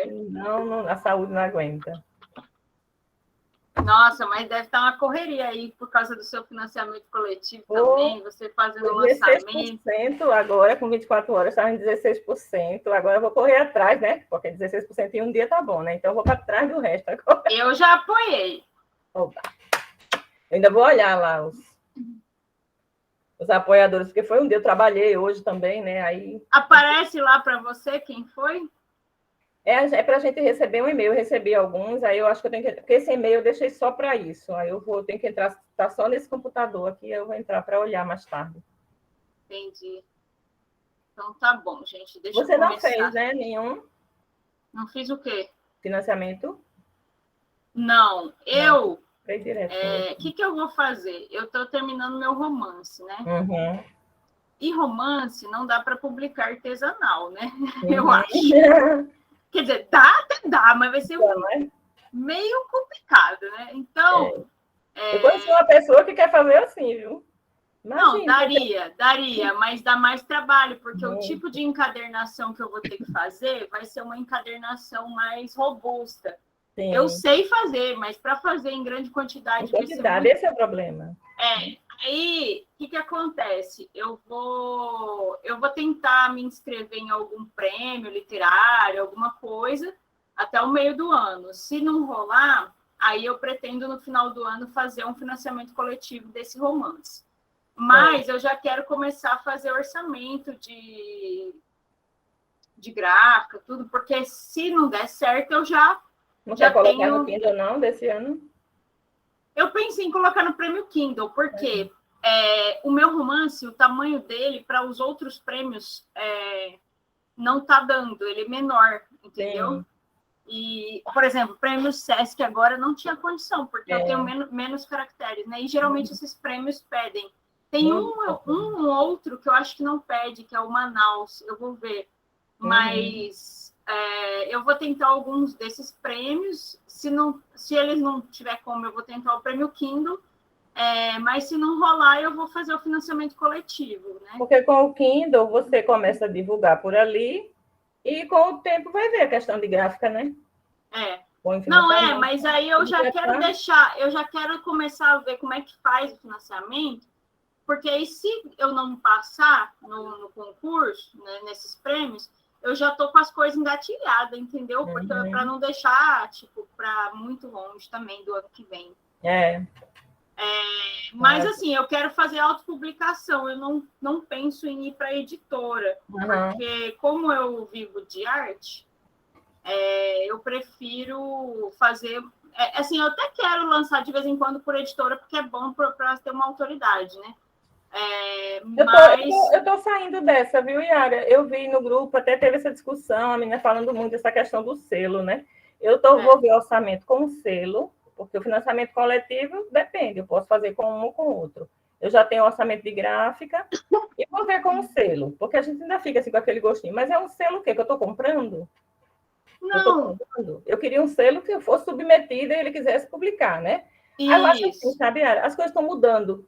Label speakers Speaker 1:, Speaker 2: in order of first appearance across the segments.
Speaker 1: Não, não, a saúde não aguenta.
Speaker 2: Nossa, mas deve estar uma correria aí por causa do seu financiamento coletivo também, você fazendo o
Speaker 1: 16%
Speaker 2: lançamento.
Speaker 1: agora, com 24 horas, estava em 16%. Agora eu vou correr atrás, né? Porque 16% em um dia tá bom, né? Então eu vou para trás do resto agora.
Speaker 2: Eu já apoiei.
Speaker 1: Opa. Eu ainda vou olhar lá os apoiadores, porque foi um dia, eu trabalhei hoje também, né? Aí
Speaker 2: aparece lá para você quem foi?
Speaker 1: É para a gente receber um e-mail. Eu recebi alguns, aí eu acho que eu tenho que. Porque esse e-mail eu deixei só para isso. Aí tenho que entrar, tá só nesse computador aqui, eu vou entrar para olhar mais tarde.
Speaker 2: Entendi. Então tá bom, gente. Deixa
Speaker 1: Você
Speaker 2: eu começar.
Speaker 1: Não fez, né? Nenhum
Speaker 2: Não fiz o quê?
Speaker 1: Financiamento?
Speaker 2: Não.
Speaker 1: Não. Foi direto.
Speaker 2: O que eu vou fazer? Eu estou terminando meu romance, né?
Speaker 1: Uhum.
Speaker 2: E romance não dá para publicar artesanal, né?
Speaker 1: Uhum.
Speaker 2: Eu acho. Quer dizer, dá, mas vai ser meio complicado, né? Então.
Speaker 1: Eu conheci uma pessoa que quer fazer assim, viu?
Speaker 2: Imagina, não, daria, mas dá mais trabalho, porque o tipo de encadernação que eu vou ter que fazer vai ser uma encadernação mais robusta. Sim. Eu sei fazer, mas para fazer em grande quantidade...
Speaker 1: Esse é o problema.
Speaker 2: Aí, o que acontece? Eu vou tentar me inscrever em algum prêmio literário, alguma coisa, até o meio do ano. Se não rolar, aí eu pretendo, no final do ano, fazer um financiamento coletivo desse romance. Mas eu já quero começar a fazer orçamento de gráfica, tudo, porque se não der certo, eu já
Speaker 1: Não quer colocar no Kindle, não, desse ano?
Speaker 2: Eu pensei em colocar no prêmio Kindle, porque o meu romance, o tamanho dele, para os outros prêmios, não está dando, ele é menor, entendeu? Sim. E, por exemplo, o prêmio Sesc agora não tinha condição, porque eu tenho menos caracteres, né? E geralmente esses prêmios pedem. Tem um outro que eu acho que não pede, que é o Manaus, eu vou ver. Mas eu vou tentar alguns desses prêmios. Se eles não tiver como, eu vou tentar o prêmio Kindle. Mas se não rolar, eu vou fazer o financiamento coletivo, né?
Speaker 1: Porque com o Kindle você começa a divulgar por ali e com o tempo vai ver a questão de gráfica, né?
Speaker 2: Não, mas aí eu já quero deixar, eu já quero começar a ver como é que faz o financiamento, porque aí se eu não passar no concurso, né, nesses prêmios, eu já estou com as coisas engatilhadas, entendeu? Porque para não deixar, tipo, para muito longe também do ano que vem. Mas, assim, eu quero fazer autopublicação, eu não penso em ir para a editora, porque como eu vivo de arte, eu prefiro fazer... assim, eu até quero lançar de vez em quando por editora, porque é bom para ter uma autoridade, né?
Speaker 1: Eu tô saindo dessa, viu, Yara? Eu vi no grupo, até teve essa discussão, a menina falando muito dessa questão do selo, né? Vou ver orçamento com selo, porque o financiamento coletivo depende, eu posso fazer com um ou com outro. Eu já tenho orçamento de gráfica e vou ver com o selo, porque a gente ainda fica assim com aquele gostinho. Mas é um selo o quê? Que eu estou comprando?
Speaker 2: Não.
Speaker 1: Eu queria um selo que eu fosse submetida e ele quisesse publicar, né? Aí eu acho assim, sabe, Yara? As coisas estão mudando.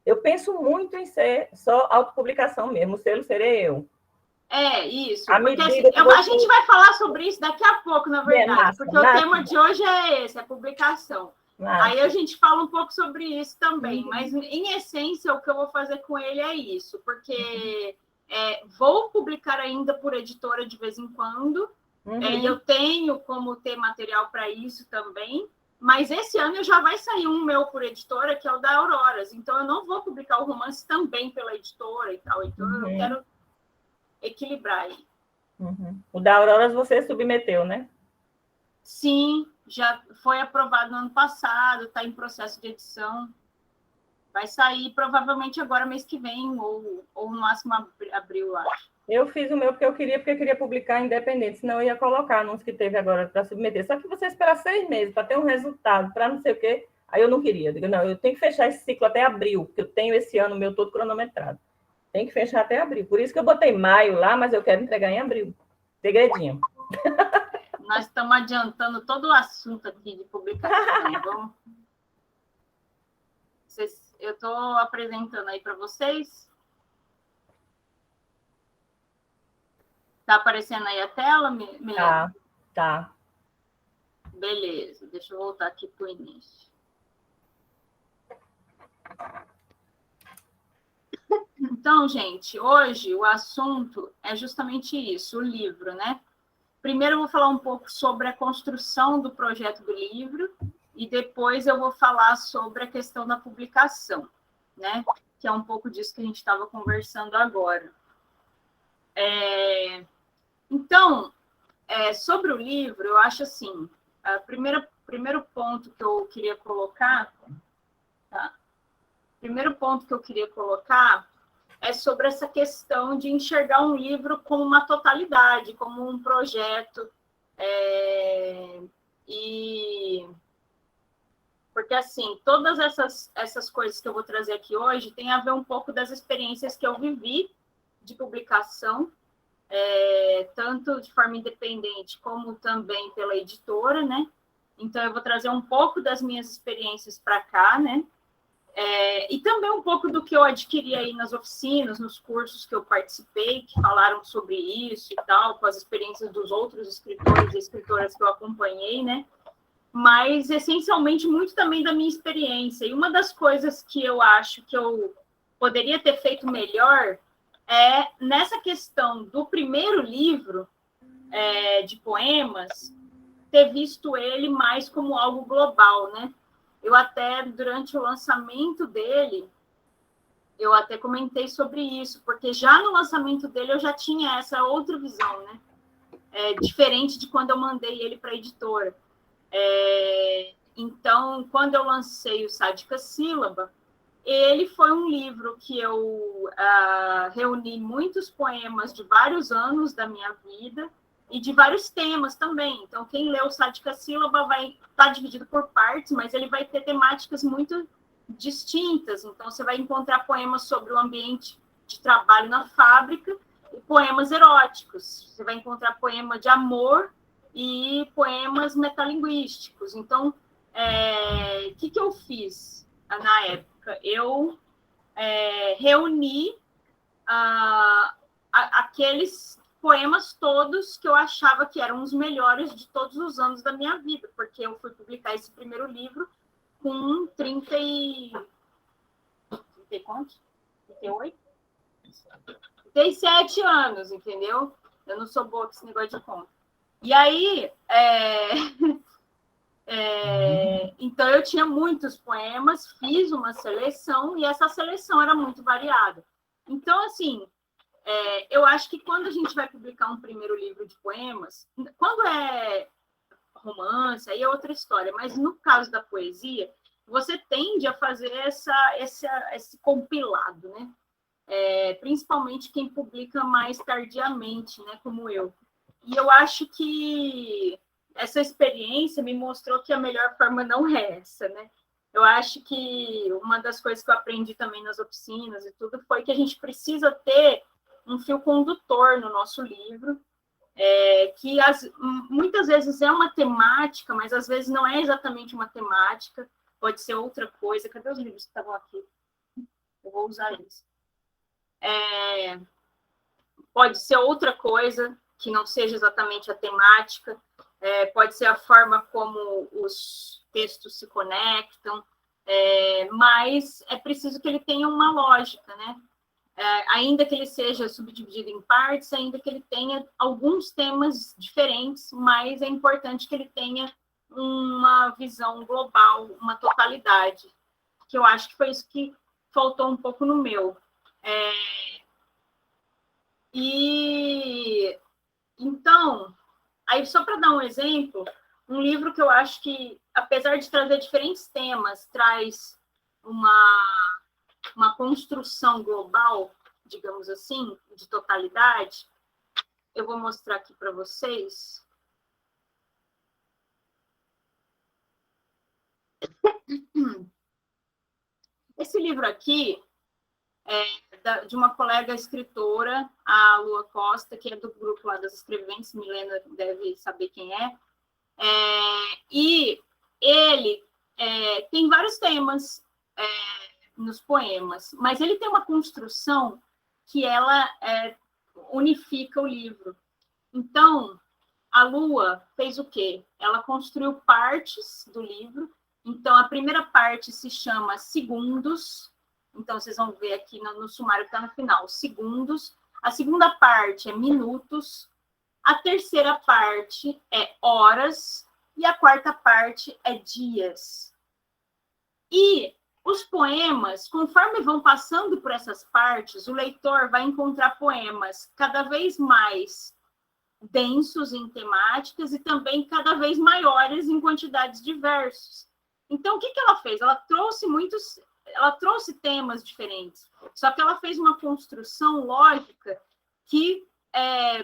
Speaker 1: Eu penso muito em ser só autopublicação mesmo, o selo serei eu.
Speaker 2: Isso. Porque a gente vai falar sobre isso daqui a pouco, na verdade, porque o tema de hoje é esse, a publicação. Aí a gente fala um pouco sobre isso também, mas em essência o que eu vou fazer com ele é isso, porque vou publicar ainda por editora de vez em quando, e eu tenho como ter material para isso também, mas esse ano já vai sair um meu por editora, que é o da Auroras, então eu não vou publicar o romance também pela editora e tal, então eu quero equilibrar aí.
Speaker 1: O da Auroras você submeteu, né?
Speaker 2: Sim, já foi aprovado no ano passado, está em processo de edição. Vai sair provavelmente agora, mês que vem, ou no máximo abril, eu acho.
Speaker 1: Eu fiz o meu porque eu queria publicar independente, senão eu ia colocar nos que teve agora para submeter. Só que você esperar 6 meses para ter um resultado, para não sei o quê, aí eu não queria. Eu digo, não, eu tenho que fechar esse ciclo até abril, porque eu tenho esse ano meu todo cronometrado. Tem que fechar até abril. Por isso que eu botei maio lá, mas eu quero entregar em abril. Segredinho.
Speaker 2: Nós estamos adiantando todo o assunto aqui de publicação. Vamos... Eu estou apresentando aí para vocês. Está aparecendo aí a tela, Milena?
Speaker 1: Tá.
Speaker 2: Beleza, deixa eu voltar aqui para o início. Então, gente, hoje o assunto é justamente isso, o livro, né? Primeiro eu vou falar um pouco sobre a construção do projeto do livro e depois eu vou falar sobre a questão da publicação, né? Que é um pouco disso que a gente estava conversando agora. Então, sobre o livro, eu acho assim, primeiro ponto que eu queria colocar, tá? Primeiro ponto que eu queria colocar é sobre essa questão de enxergar um livro como uma totalidade, como um projeto, porque, assim, todas essas coisas que eu vou trazer aqui hoje têm a ver um pouco das experiências que eu vivi de publicação, tanto de forma independente como também pela editora, né? Então, eu vou trazer um pouco das minhas experiências para cá, né? E também um pouco do que eu adquiri aí nas oficinas, nos cursos que eu participei, que falaram sobre isso e tal, com as experiências dos outros escritores e escritoras que eu acompanhei, né? Mas, essencialmente, muito também da minha experiência. E uma das coisas que eu acho que eu poderia ter feito melhor é nessa questão do primeiro livro de poemas, ter visto ele mais como algo global, né? Eu até, durante o lançamento dele, eu até comentei sobre isso, porque já no lançamento dele eu já tinha essa outra visão, né? Diferente de quando eu mandei ele para a editora. Então, quando eu lancei o Sádica Sílaba, ele foi um livro que eu reuni muitos poemas de vários anos da minha vida e de vários temas também. Então, quem lê o Sádica Sílaba vai estar dividido por partes, mas ele vai ter temáticas muito distintas. Então, você vai encontrar poemas sobre o ambiente de trabalho na fábrica e poemas eróticos. Você vai encontrar poema de amor e poemas metalinguísticos. Então, o que eu fiz na época? Eu reuni aqueles poemas todos que eu achava que eram os melhores de todos os anos da minha vida, porque eu fui publicar esse primeiro livro com 38? 37 anos, entendeu? Eu não sou boa com esse negócio de conta. E aí, então eu tinha muitos poemas, fiz uma seleção, e essa seleção era muito variada. Então, assim, eu acho que quando a gente vai publicar um primeiro livro de poemas, quando é romance, aí é outra história, mas no caso da poesia, você tende a fazer esse compilado, né? Principalmente quem publica mais tardiamente, né? Como eu. E eu acho que essa experiência me mostrou que a melhor forma não é essa, né? Eu acho que uma das coisas que eu aprendi também nas oficinas e tudo foi que a gente precisa ter um fio condutor no nosso livro, que muitas vezes é uma temática, mas às vezes não é exatamente uma temática, pode ser outra coisa. Cadê os livros que estavam aqui? Eu vou usar eles. Pode ser outra coisa, que não seja exatamente a temática, pode ser a forma como os textos se conectam, mas é preciso que ele tenha uma lógica, né? Ainda que ele seja subdividido em partes, ainda que ele tenha alguns temas diferentes, mas é importante que ele tenha uma visão global, uma totalidade, que eu acho que foi isso que faltou um pouco no meu. E então, aí só para dar um exemplo, um livro que eu acho que, apesar de trazer diferentes temas, traz uma construção global, digamos assim, de totalidade. Eu vou mostrar aqui para vocês. Esse livro aqui é de uma colega escritora, a Lua Costa, que é do grupo lá das escreventes, Milena deve saber quem é. E ele tem vários temas nos poemas, mas ele tem uma construção que ela unifica o livro. Então, a Lua fez o quê? Ela construiu partes do livro. Então, a primeira parte se chama Segundos. Então, vocês vão ver aqui no sumário que está no final, segundos. A segunda parte é minutos. A terceira parte é horas. E a quarta parte é dias. E os poemas, conforme vão passando por essas partes, o leitor vai encontrar poemas cada vez mais densos em temáticas e também cada vez maiores em quantidades de versos. Então, o que ela fez? Ela trouxe temas diferentes, só que ela fez uma construção lógica que,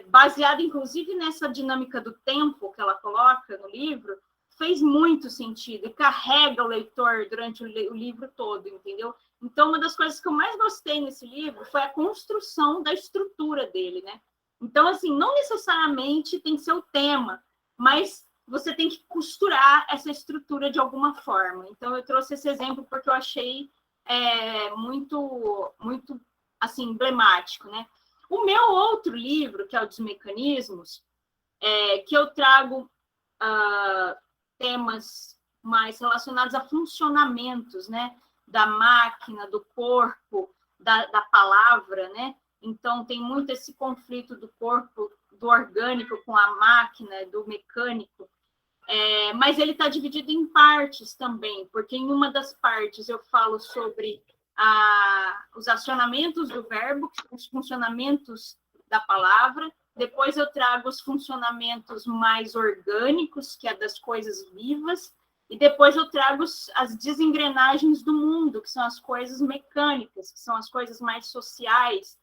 Speaker 2: baseada inclusive nessa dinâmica do tempo que ela coloca no livro, fez muito sentido e carrega o leitor durante o livro todo, entendeu? Então, uma das coisas que eu mais gostei nesse livro foi a construção da estrutura dele, né? Então, assim, não necessariamente tem que ser o tema, mas você tem que costurar essa estrutura de alguma forma. Então, eu trouxe esse exemplo porque eu achei muito, muito, assim, emblemático, né? O meu outro livro, que é o dos mecanismos, que eu trago temas mais relacionados a funcionamentos, né? Da máquina, do corpo, da palavra, né? Então, tem muito esse conflito do corpo, do orgânico com a máquina, do mecânico. Mas ele está dividido em partes também, porque em uma das partes eu falo sobre os acionamentos do verbo, que são os funcionamentos da palavra. Depois eu trago os funcionamentos mais orgânicos, que é das coisas vivas. E depois eu trago as desengrenagens do mundo, que são as coisas mecânicas, que são as coisas mais sociais.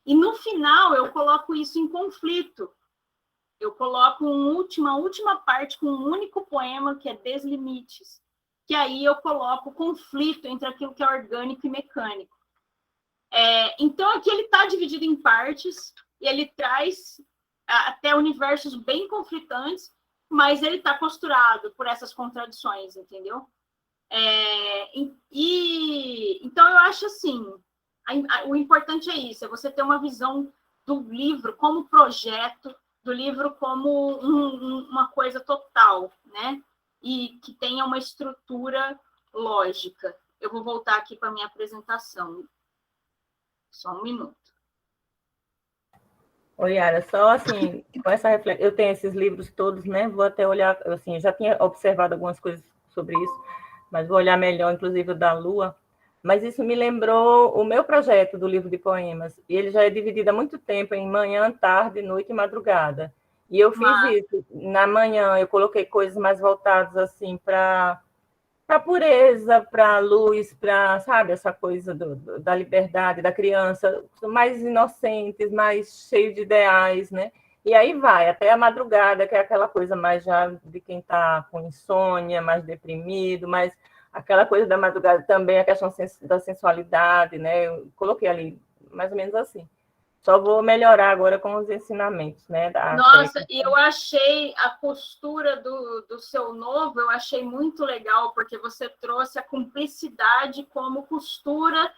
Speaker 2: E no final eu coloco isso em conflito. Eu coloco uma última parte com um único poema, que é Deslimites, que aí eu coloco conflito entre aquilo que é orgânico e mecânico. Então, aqui ele está dividido em partes, e ele traz até universos bem conflitantes, mas ele está costurado por essas contradições, entendeu? Então, eu acho assim, o importante é isso, é você ter uma visão do livro como projeto, do livro como uma coisa total, né? E que tenha uma estrutura lógica. Eu vou voltar aqui para a minha apresentação. Só um minuto.
Speaker 1: Oi, Yara, só assim, com essa reflexão, eu tenho esses livros todos, né? Vou até olhar, assim, já tinha observado algumas coisas sobre isso, mas vou olhar melhor, inclusive o da Lua. Mas isso me lembrou o meu projeto do livro de poemas. E ele já é dividido há muito tempo em manhã, tarde, noite e madrugada. E eu fiz isso. Na manhã eu coloquei coisas mais voltadas assim para a pureza, para a luz, para, sabe, essa coisa da liberdade da criança, mais inocentes, mais cheio de ideais, né? E aí vai, até a madrugada, que é aquela coisa mais já de quem está com insônia, mais deprimido, mais aquela coisa da madrugada também, a questão da sensualidade, né? Eu coloquei ali mais ou menos assim. Só vou melhorar agora com os ensinamentos, né?
Speaker 2: Nossa, e eu achei a costura do seu novo, eu achei muito legal, porque você trouxe a cumplicidade como costura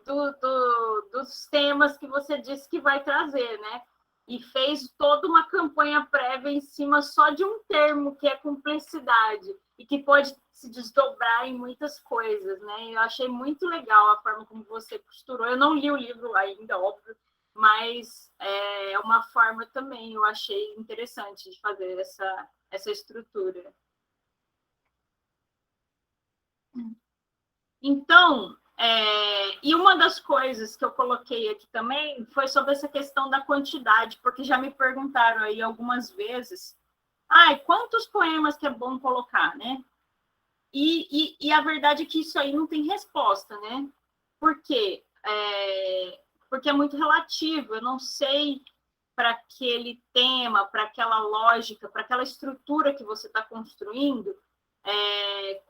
Speaker 2: dos temas que você disse que vai trazer, né? E fez toda uma campanha prévia em cima só de um termo, que é cumplicidade, e que pode se desdobrar em muitas coisas, né? Eu achei muito legal a forma como você costurou. Eu não li o livro ainda, óbvio, mas é uma forma também, eu achei interessante de fazer essa estrutura. Então, e uma das coisas que eu coloquei aqui também foi sobre essa questão da quantidade, porque já me perguntaram aí algumas vezes, quantos poemas que é bom colocar, né? E a verdade é que isso aí não tem resposta, né? Por quê? Porque é muito relativo, eu não sei para aquele tema, para aquela lógica, para aquela estrutura que você está construindo,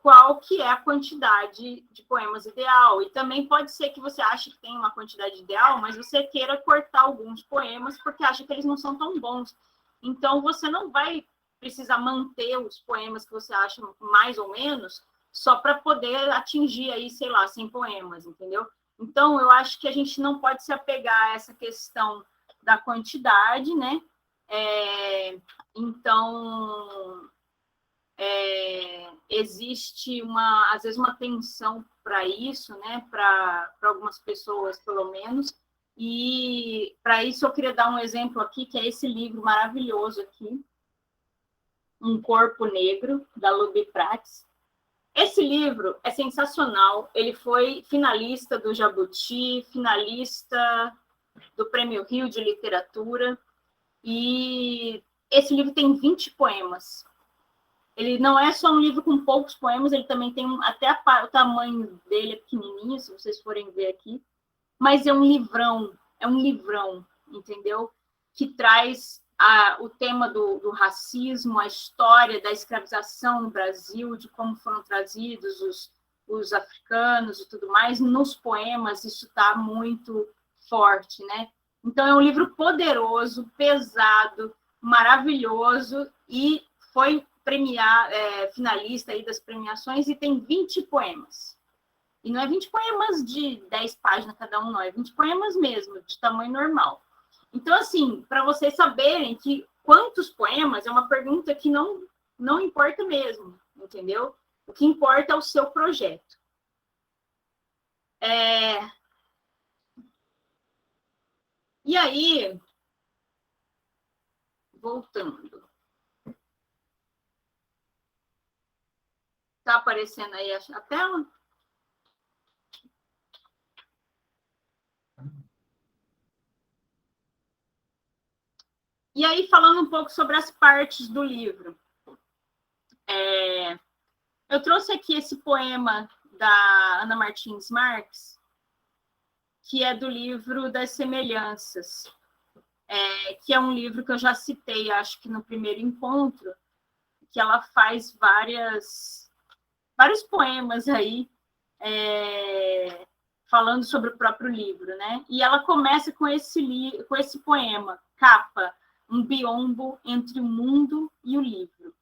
Speaker 2: qual que é a quantidade de poemas ideal. E também pode ser que você ache que tem uma quantidade ideal, mas você queira cortar alguns poemas porque acha que eles não são tão bons. Então, você não vai precisar manter os poemas que você acha mais ou menos só para poder atingir aí, sei lá, 100 poemas, entendeu? Então, eu acho que a gente não pode se apegar a essa questão da quantidade, né? Então, existe, às vezes, uma tensão para isso, né? Para algumas pessoas, pelo menos. E, para isso, eu queria dar um exemplo aqui, que é esse livro maravilhoso aqui, Um Corpo Negro, da Luby Prats. Esse livro é sensacional. Ele foi finalista do Jabuti, finalista do Prêmio Rio de Literatura. E esse livro tem 20 poemas. Ele não é só um livro com poucos poemas, ele também tem até o tamanho dele é pequenininho, se vocês forem ver aqui. Mas é um livrão, entendeu? Que traz o tema do racismo, a história da escravização no Brasil, de como foram trazidos os africanos e tudo mais. Nos poemas isso está muito forte, né? Então é um livro poderoso, pesado, maravilhoso, e foi finalista aí das premiações, e tem 20 poemas. E não é 20 poemas de 10 páginas cada um, não. É 20 poemas mesmo, de tamanho normal. Então, assim, para vocês saberem que quantos poemas é uma pergunta que não importa mesmo, entendeu? O que importa é o seu projeto. E aí, voltando. Está aparecendo aí a tela? E aí, falando um pouco sobre as partes do livro. Eu trouxe aqui esse poema da Ana Martins Marques, que é do livro Das Semelhanças, que é um livro que eu já citei, acho que no primeiro encontro, que ela faz vários poemas aí, falando sobre o próprio livro, né? E ela começa com esse poema, Capa, um biombo entre o mundo e o livro.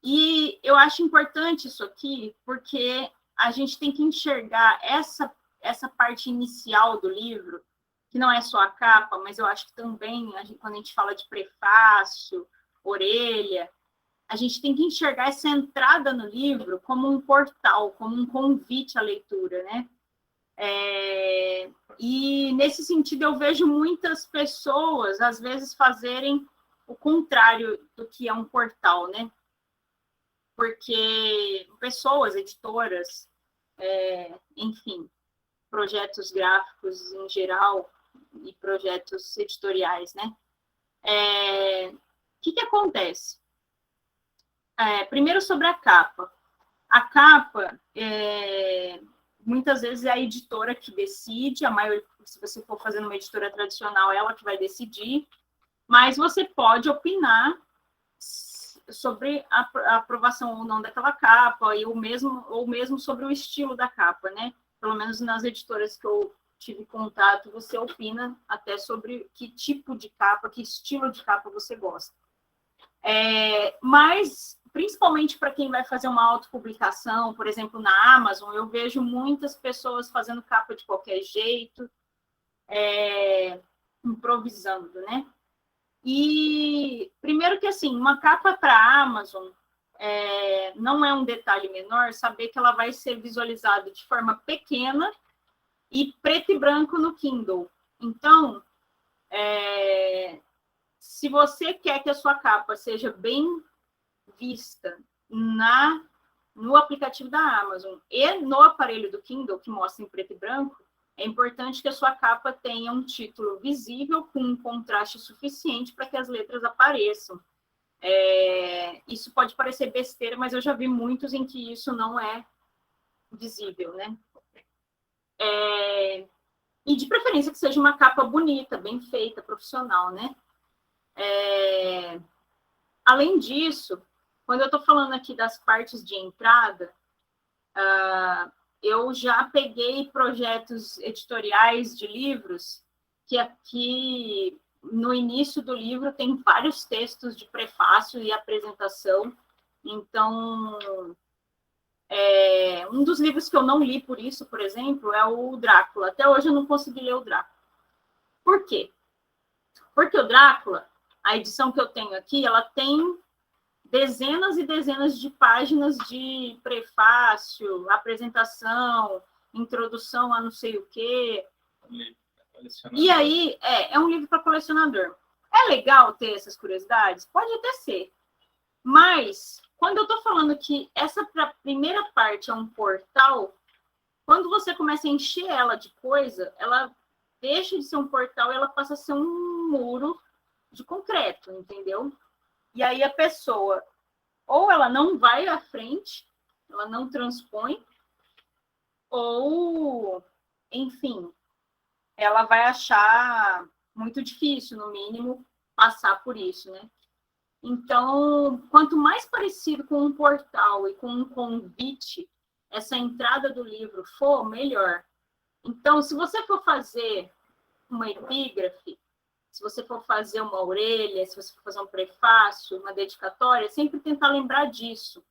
Speaker 2: E eu acho importante isso aqui, porque a gente tem que enxergar essa parte inicial do livro, que não é só a capa, mas eu acho que também, quando a gente fala de prefácio, orelha, a gente tem que enxergar essa entrada no livro como um portal, como um convite à leitura, né? E, nesse sentido, eu vejo muitas pessoas, às vezes, fazerem o contrário do que é um portal, né? Porque pessoas, editoras, enfim, projetos gráficos em geral e projetos editoriais, né? O que acontece? Primeiro, sobre a capa. A capa, muitas vezes, é a editora que decide, se você for fazer uma editora tradicional, ela que vai decidir, mas você pode opinar sobre a aprovação ou não daquela capa, ou mesmo sobre o estilo da capa, né? Pelo menos nas editoras que eu tive contato, você opina até sobre que tipo de capa, que estilo de capa você gosta. Mas, principalmente para quem vai fazer uma autopublicação, por exemplo, na Amazon, eu vejo muitas pessoas fazendo capa de qualquer jeito, improvisando, né? E, primeiro que, assim, uma capa para a Amazon não é um detalhe menor saber que ela vai ser visualizada de forma pequena e preto e branco no Kindle. Então, se você quer que a sua capa seja bem vista no aplicativo da Amazon e no aparelho do Kindle, que mostra em preto e branco, é importante que a sua capa tenha um título visível com um contraste suficiente para que as letras apareçam. Isso pode parecer besteira, mas eu já vi muitos em que isso não é visível, né? E de preferência que seja uma capa bonita, bem feita, profissional, né? Além disso, quando eu estou falando aqui das partes de entrada, eu já peguei projetos editoriais de livros que aqui no início do livro tem vários textos de prefácio e apresentação. Então, um dos livros que eu não li por isso, por exemplo, é o Drácula. Até hoje eu não consegui ler o Drácula. Por quê? Porque o Drácula, A edição que eu tenho aqui, ela tem dezenas e dezenas de páginas de prefácio, apresentação, introdução a não sei o quê. E aí, é um livro para colecionador. É legal ter essas curiosidades? Pode até ser. Mas, quando eu estou falando que essa primeira parte é um portal, quando você começa a encher ela de coisa, ela deixa de ser um portal e ela passa a ser um muro de concreto, entendeu? E aí a pessoa, ou ela não vai à frente, ela não transpõe, ou, enfim, ela vai achar muito difícil, no mínimo, passar por isso, né? Então, quanto mais parecido com um portal e com um convite essa entrada do livro for, melhor. Então, se você for fazer uma epígrafe, se você for fazer uma orelha, se você for fazer um prefácio, uma dedicatória, sempre tentar lembrar disso.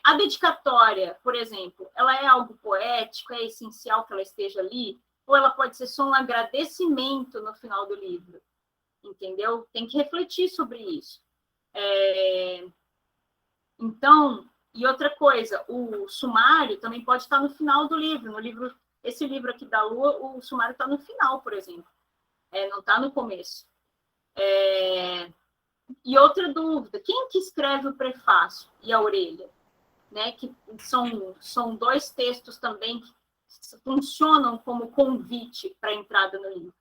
Speaker 2: A dedicatória, por exemplo, ela é algo poético, é essencial que ela esteja ali, ou ela pode ser só um agradecimento no final do livro, entendeu? Tem que refletir sobre isso. Então, e outra coisa, o sumário também pode estar no final do livro. Esse livro aqui da Lua, o sumário está no final, por exemplo. Não está no começo. E outra dúvida, quem que escreve o prefácio e a orelha? Né? Que são dois textos também que funcionam como convite para a entrada no livro.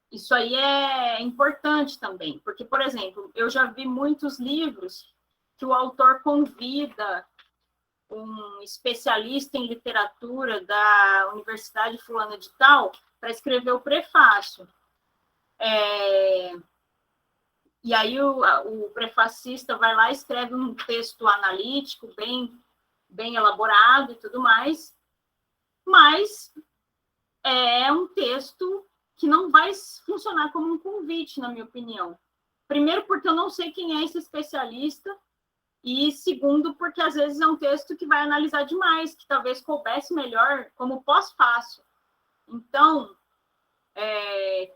Speaker 2: Isso aí é importante também, porque, por exemplo, eu já vi muitos livros que o autor convida um especialista em literatura da Universidade Fulana de Tal para escrever o prefácio. E aí o prefacista vai lá e escreve um texto analítico, bem elaborado e tudo mais, mas é um texto que não vai funcionar como um convite, na minha opinião. Primeiro, porque eu não sei quem é esse especialista, e segundo, porque às vezes é um texto que vai analisar demais, que talvez coubesse melhor como pós-fácil. Então,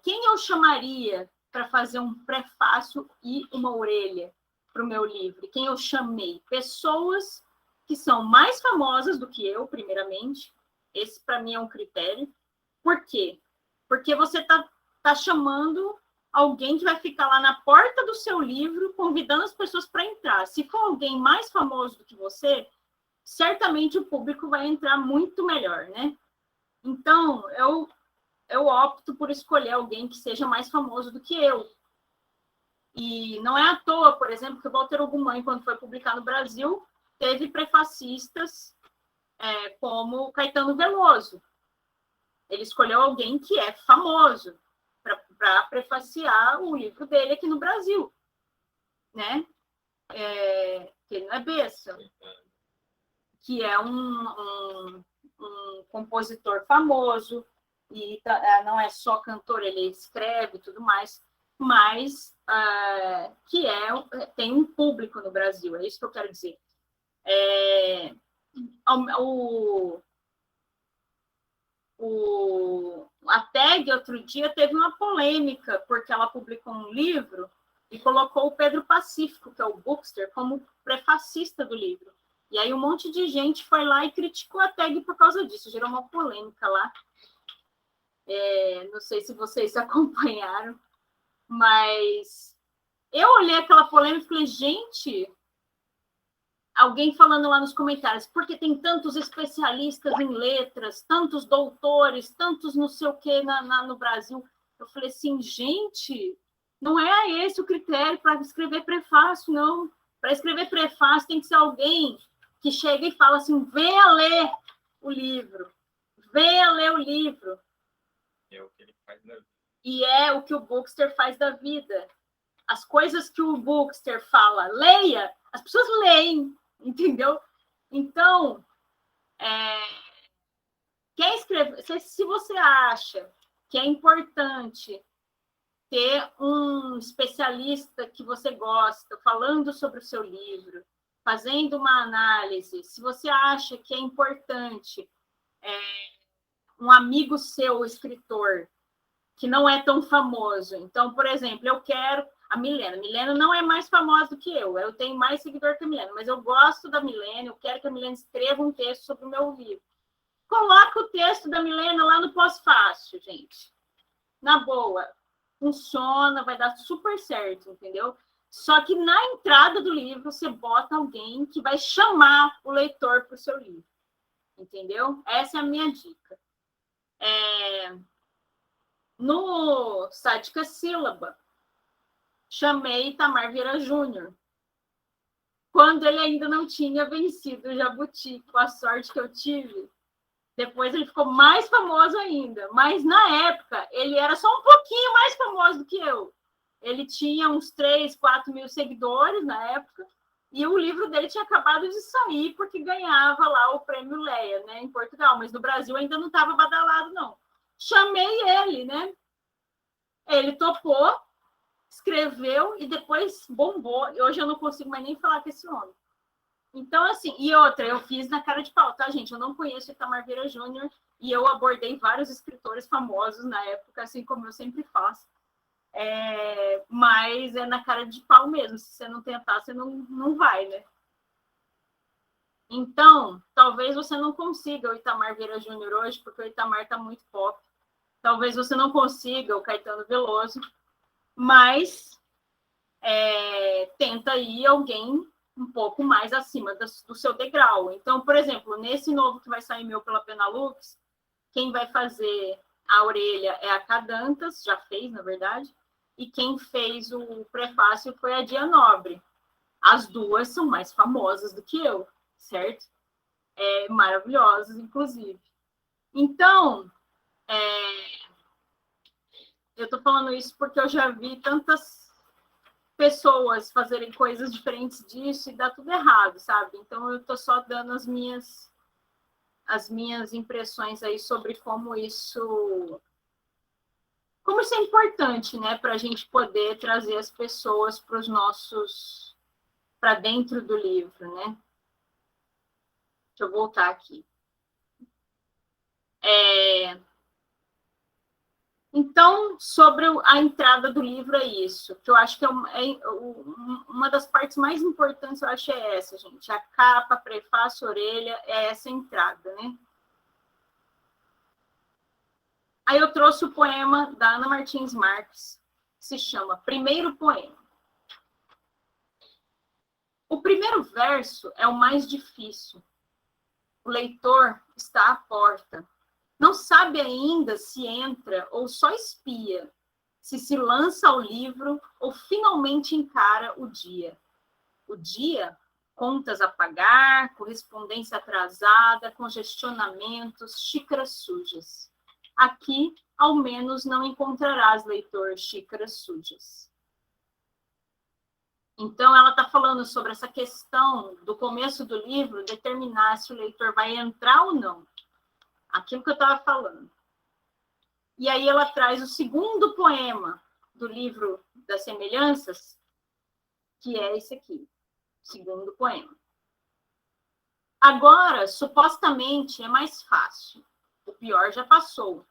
Speaker 2: quem eu chamaria para fazer um prefácio e uma orelha para o meu livro? Quem eu chamei? Pessoas que são mais famosas do que eu, primeiramente. Esse, para mim, é um critério. Por quê? Porque você tá chamando alguém que vai ficar lá na porta do seu livro, convidando as pessoas para entrar. Se for alguém mais famoso do que você, certamente o público vai entrar muito melhor, né? Então, eu opto por escolher alguém que seja mais famoso do que eu. E não é à toa, por exemplo, que o Walter Ugumãe, quando foi publicar no Brasil, teve prefacistas como Caetano Veloso. Ele escolheu alguém que é famoso para prefaciar o livro dele aqui no Brasil, né? Que ele não é besta, que é um compositor famoso, e não é só cantor, ele escreve e tudo mais, mas que tem um público no Brasil, é isso que eu quero dizer. A TAG, outro dia, teve uma polêmica, porque ela publicou um livro e colocou o Pedro Pacífico, que é o Bookster, como prefacista do livro. E aí um monte de gente foi lá e criticou a TAG por causa disso, gerou uma polêmica lá. Não sei se vocês acompanharam, mas eu olhei aquela polêmica e falei, gente, alguém falando lá nos comentários, porque tem tantos especialistas em letras, tantos doutores, tantos não sei o que no Brasil. Eu falei assim, gente, não é esse o critério para escrever prefácio, não. Para escrever prefácio tem que ser alguém que chega e fala assim, venha ler o livro, venha ler o livro.
Speaker 3: É o que ele faz da vida.
Speaker 2: E é o que o Bookster faz da vida. As coisas que o Bookster fala, leia, as pessoas leem, entendeu? Então, quer escrever, se você acha que é importante ter um especialista que você gosta falando sobre o seu livro, fazendo uma análise, se você acha que é importante um amigo seu, escritor, que não é tão famoso. Então, por exemplo, eu quero a Milena. Milena não é mais famosa do que eu tenho mais seguidor que a Milena, mas eu gosto da Milena, eu quero que a Milena escreva um texto sobre o meu livro. Coloca o texto da Milena lá no pós-fácil, gente. Na boa, funciona, vai dar super certo, entendeu? Só que na entrada do livro, você bota alguém que vai chamar o leitor para o seu livro, entendeu? Essa é a minha dica. No Sádica Sílaba, chamei Itamar Vieira Júnior, quando ele ainda não tinha vencido o Jabuti, com a sorte que eu tive. Depois ele ficou mais famoso ainda, mas na época ele era só um pouquinho mais famoso do que eu. Ele tinha uns 3, 4 mil seguidores na época, e o livro dele tinha acabado de sair, porque ganhava lá o prêmio Leia, né, em Portugal, mas no Brasil ainda não estava badalado, não. Chamei ele, né? Ele topou, escreveu e depois bombou. Hoje eu não consigo mais nem falar com esse homem. Então, assim, e outra, eu fiz na cara de pau, tá, gente? Eu não conheço Itamar Vieira Júnior e eu abordei vários escritores famosos na época, assim como eu sempre faço. Mas é na cara de pau mesmo. Se você não tentar, você não vai, né? Então, talvez você não consiga o Itamar Vieira Júnior hoje, porque o Itamar está muito pop. Talvez você não consiga o Caetano Veloso, mas tenta ir alguém um pouco mais acima do seu degrau. Então, por exemplo, nesse novo que vai sair meu pela Penalux, quem vai fazer a orelha é a Cadantas, já fez, na verdade, e quem fez o prefácio foi a Dia Nobre. As duas são mais famosas do que eu, certo? Maravilhosas, inclusive. Então, eu estou falando isso porque eu já vi tantas pessoas fazerem coisas diferentes disso e dá tudo errado, sabe? Então, eu estou só dando as minhas impressões aí sobre como isso é importante, né, para a gente poder trazer as pessoas para dentro do livro, né? Deixa eu voltar aqui. Então, sobre a entrada do livro é isso, que eu acho que uma das partes mais importantes, eu acho, é essa, gente. A capa, prefácio, orelha, é essa entrada, né? Aí eu trouxe o poema da Ana Martins Marques, que se chama Primeiro Poema. O primeiro verso é o mais difícil. O leitor está à porta. Não sabe ainda se entra ou só espia, se lança ao livro ou finalmente encara o dia. O dia, contas a pagar, correspondência atrasada, congestionamentos, xícaras sujas. Aqui, ao menos, não encontrarás, leitor, xícaras sujas. Então, ela está falando sobre essa questão do começo do livro, determinar se o leitor vai entrar ou não. Aquilo que eu estava falando. E aí ela traz o segundo poema do livro das semelhanças, que é esse aqui, o segundo poema. Agora, supostamente, é mais fácil. O pior já passou.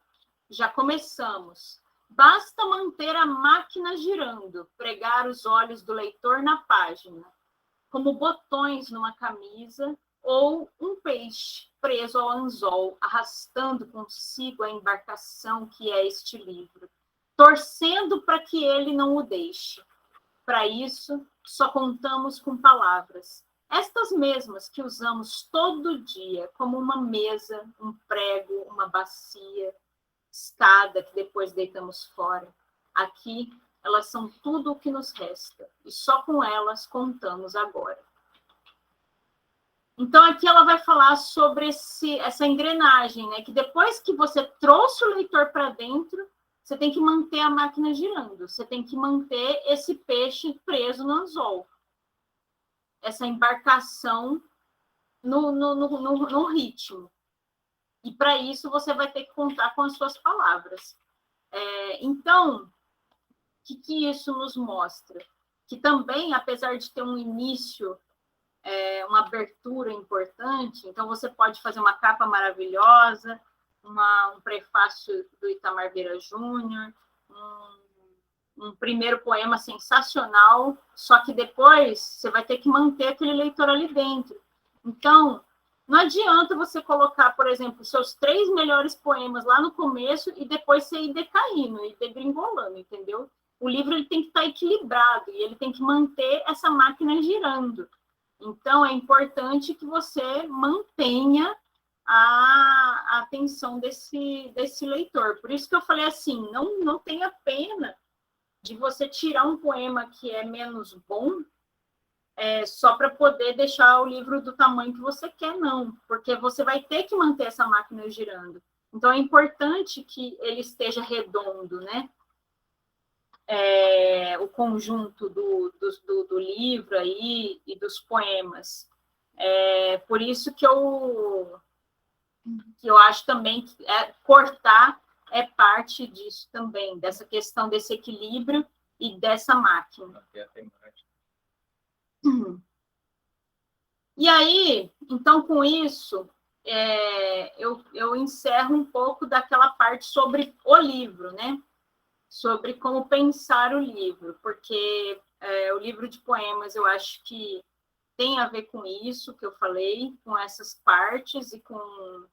Speaker 2: Já começamos. Basta manter a máquina girando, pregar os olhos do leitor na página, como botões numa camisa ou um peixe preso ao anzol, arrastando consigo a embarcação que é este livro, torcendo para que ele não o deixe. Para isso, só contamos com palavras, estas mesmas que usamos todo dia, como uma mesa, um prego, uma bacia, escada que depois deitamos fora. Aqui, elas são tudo o que nos resta, e só com elas contamos agora. Então, aqui ela vai falar sobre essa engrenagem, né? Que depois que você trouxe o leitor para dentro, você tem que manter a máquina girando, você tem que manter esse peixe preso no anzol. Essa embarcação no ritmo. E para isso você vai ter que contar com as suas palavras. Então, o que isso nos mostra? Que também, apesar de ter um início, uma abertura importante, então você pode fazer uma capa maravilhosa, um prefácio do Itamar Vieira Júnior, um primeiro poema sensacional, só que depois você vai ter que manter aquele leitor ali dentro. Então, não adianta você colocar, por exemplo, os seus 3 melhores poemas lá no começo e depois você ir decaindo, ir degringolando, entendeu? O livro ele tem que estar equilibrado e ele tem que manter essa máquina girando. Então, é importante que você mantenha a atenção desse leitor. Por isso que eu falei assim, não tenha pena de você tirar um poema que é menos bom só para poder deixar o livro do tamanho que você quer, não. Porque você vai ter que manter essa máquina girando. Então, é importante que ele esteja redondo, né? O conjunto do livro aí e dos poemas. Por isso que eu acho também que cortar é parte disso também, dessa questão desse equilíbrio e dessa máquina. E aí, então, com isso, eu encerro um pouco daquela parte sobre o livro, né? Sobre como pensar o livro, porque o livro de poemas eu acho que tem a ver com isso que eu falei, com essas partes e com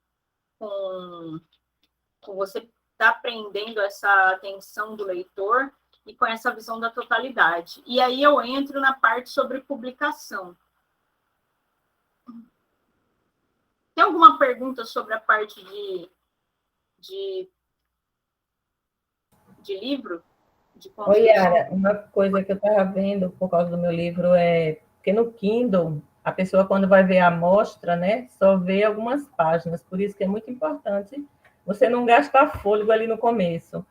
Speaker 2: você tá aprendendo essa atenção do leitor e com essa visão da totalidade. E aí eu entro na parte sobre publicação. Tem alguma pergunta sobre a parte de livro? De
Speaker 1: Oi, Yara, uma coisa que eu estava vendo por causa do meu livro porque no Kindle, a pessoa, quando vai ver a amostra, né, só vê algumas páginas, por isso que é muito importante você não gastar fôlego ali no começo.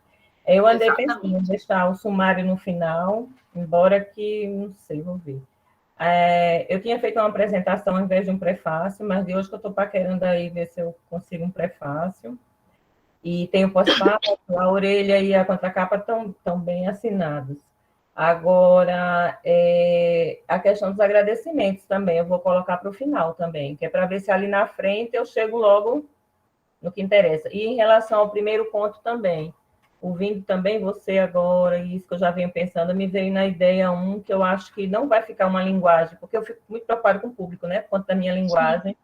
Speaker 1: Eu andei pensando em deixar o sumário no final, embora que, não sei, vou ver. Eu tinha feito uma apresentação ao invés de um prefácio, mas de hoje que eu estou paquerando aí ver se eu consigo um prefácio. E tem o pós-fácil, a orelha e a contracapa estão bem assinados. Agora, a questão dos agradecimentos também, eu vou colocar para o final também, que é para ver se ali na frente eu chego logo no que interessa. E em relação ao primeiro ponto também, ouvindo também você agora, e isso que eu já venho pensando, me veio na ideia que eu acho que não vai ficar uma linguagem, porque eu fico muito preocupada com o público, né, por conta da minha linguagem,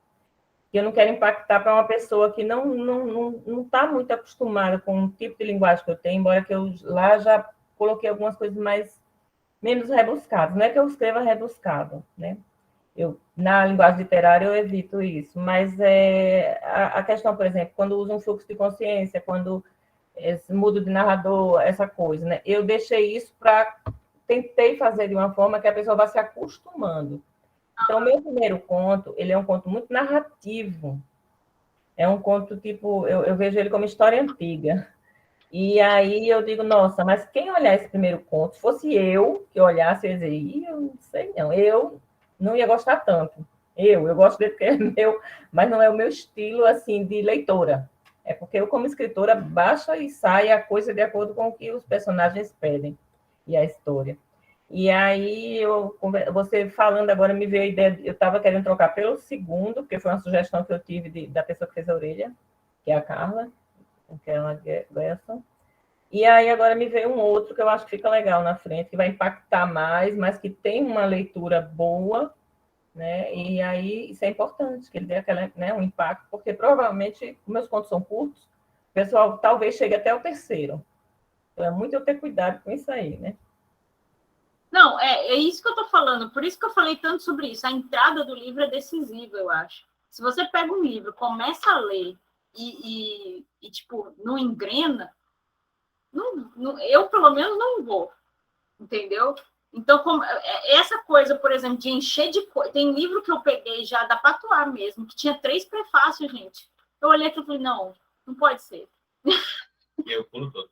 Speaker 1: que eu não quero impactar para uma pessoa que não está muito acostumada com o tipo de linguagem que eu tenho, embora que eu lá já coloquei algumas coisas menos rebuscadas. Não é que eu escreva rebuscado, né? Na linguagem literária eu evito isso, mas a questão, por exemplo, quando uso um fluxo de consciência, quando mudo de narrador, essa coisa, né? Eu deixei isso tentei fazer de uma forma que a pessoa vá se acostumando. Então, meu primeiro conto, ele é um conto muito narrativo. É um conto, tipo, eu vejo ele como história antiga. E aí eu digo, nossa, mas quem olhar esse primeiro conto, se fosse eu que olhasse, eu ia dizer, eu não sei não, eu não ia gostar tanto. Eu gosto dele porque é meu, mas não é o meu estilo, assim, de leitora. É porque eu, como escritora, baixa e sai a coisa de acordo com o que os personagens pedem e a história. E aí, você falando agora, me veio a ideia, eu estava querendo trocar pelo segundo, porque foi uma sugestão que eu tive da pessoa que fez a orelha, que é a Carla, que é uma Gerson. E aí, agora me veio um outro que eu acho que fica legal na frente, que vai impactar mais, mas que tem uma leitura boa, né? E aí, isso é importante, que ele dê um impacto, porque provavelmente, meus contos são curtos, o pessoal talvez chegue até o terceiro. Então, é muito eu ter cuidado com isso aí, né?
Speaker 2: Não, é isso que eu estou falando, por isso que eu falei tanto sobre isso. A entrada do livro é decisiva, eu acho. Se você pega um livro, começa a ler e tipo, não engrena, eu, pelo menos, não vou, entendeu? Então, essa coisa, por exemplo, de encher de coisa... Tem livro que eu peguei já da Patois mesmo, que tinha 3 prefácios, gente. Eu olhei aqui e falei, não pode ser.
Speaker 3: E eu pulo todo.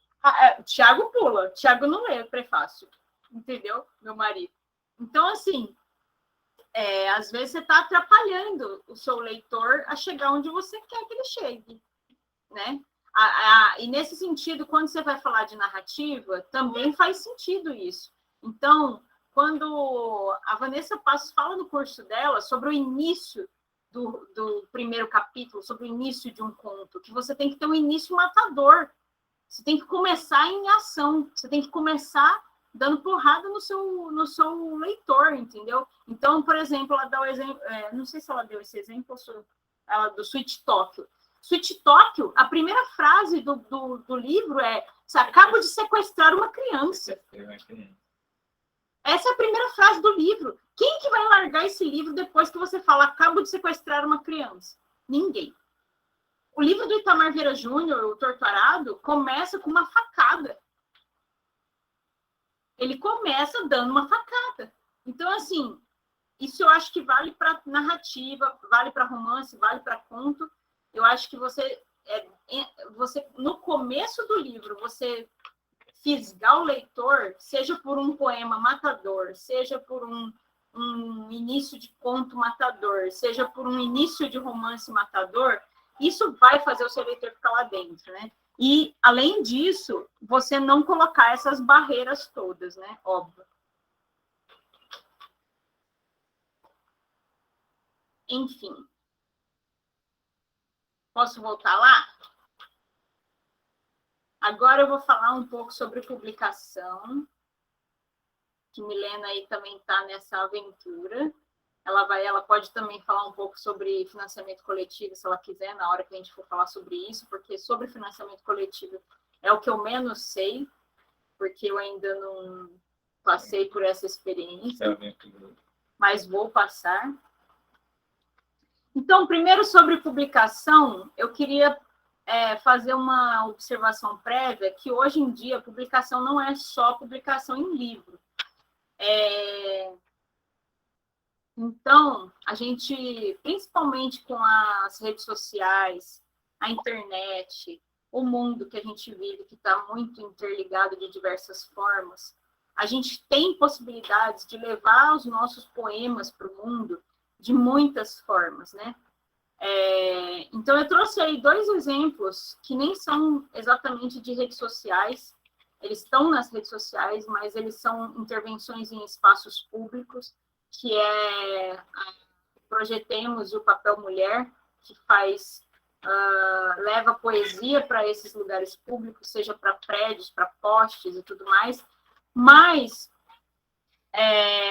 Speaker 2: Tiago pula, Tiago não lê o prefácio. Entendeu? Meu marido. Então, assim, às vezes você está atrapalhando o seu leitor a chegar onde você quer que ele chegue, né? E nesse sentido, quando você vai falar de narrativa, também faz sentido isso. Então, quando a Vanessa Passos fala no curso dela sobre o início do primeiro capítulo, sobre o início de um conto, que você tem que ter um início matador. Você tem que começar em ação, você tem que começar dando porrada no seu leitor, entendeu? Então, por exemplo, ela dá o exemplo, não sei se ela deu esse exemplo, ela do Sweet Tóquio. Sweet Tóquio, a primeira frase do livro é: acabo de sequestrar uma criança. Essa é a primeira frase do livro. Quem que vai largar esse livro depois que você fala acabo de sequestrar uma criança? Ninguém. O livro do Itamar Vieira Júnior, O Torturado, começa com uma facada. Ele começa dando uma facada. Então, assim, isso eu acho que vale para narrativa, vale para romance, vale para conto. Eu acho que você, no começo do livro, você fisgar o leitor, seja por um poema matador, seja por um início de conto matador, seja por um início de romance matador, isso vai fazer o seu leitor ficar lá dentro, né? E, além disso, você não colocar essas barreiras todas, né? Óbvio. Enfim. Posso voltar lá? Agora eu vou falar um pouco sobre publicação, que Milena aí também está nessa aventura. Ela pode também falar um pouco sobre financiamento coletivo, se ela quiser, na hora que a gente for falar sobre isso, porque sobre financiamento coletivo é o que eu menos sei, porque eu ainda não passei por essa experiência, mas vou passar. Então, primeiro sobre publicação, eu queria fazer uma observação prévia, que hoje em dia a publicação não é só publicação em livro. Então, a gente, principalmente com as redes sociais, a internet, o mundo que a gente vive, que está muito interligado de diversas formas, a gente tem possibilidades de levar os nossos poemas para o mundo de muitas formas, né? Então, eu trouxe aí 2 exemplos que nem são exatamente de redes sociais, eles estão nas redes sociais, mas eles são intervenções em espaços públicos, que é Projetemos e o Papel Mulher, que leva poesia para esses lugares públicos, seja para prédios, para postes e tudo mais, mas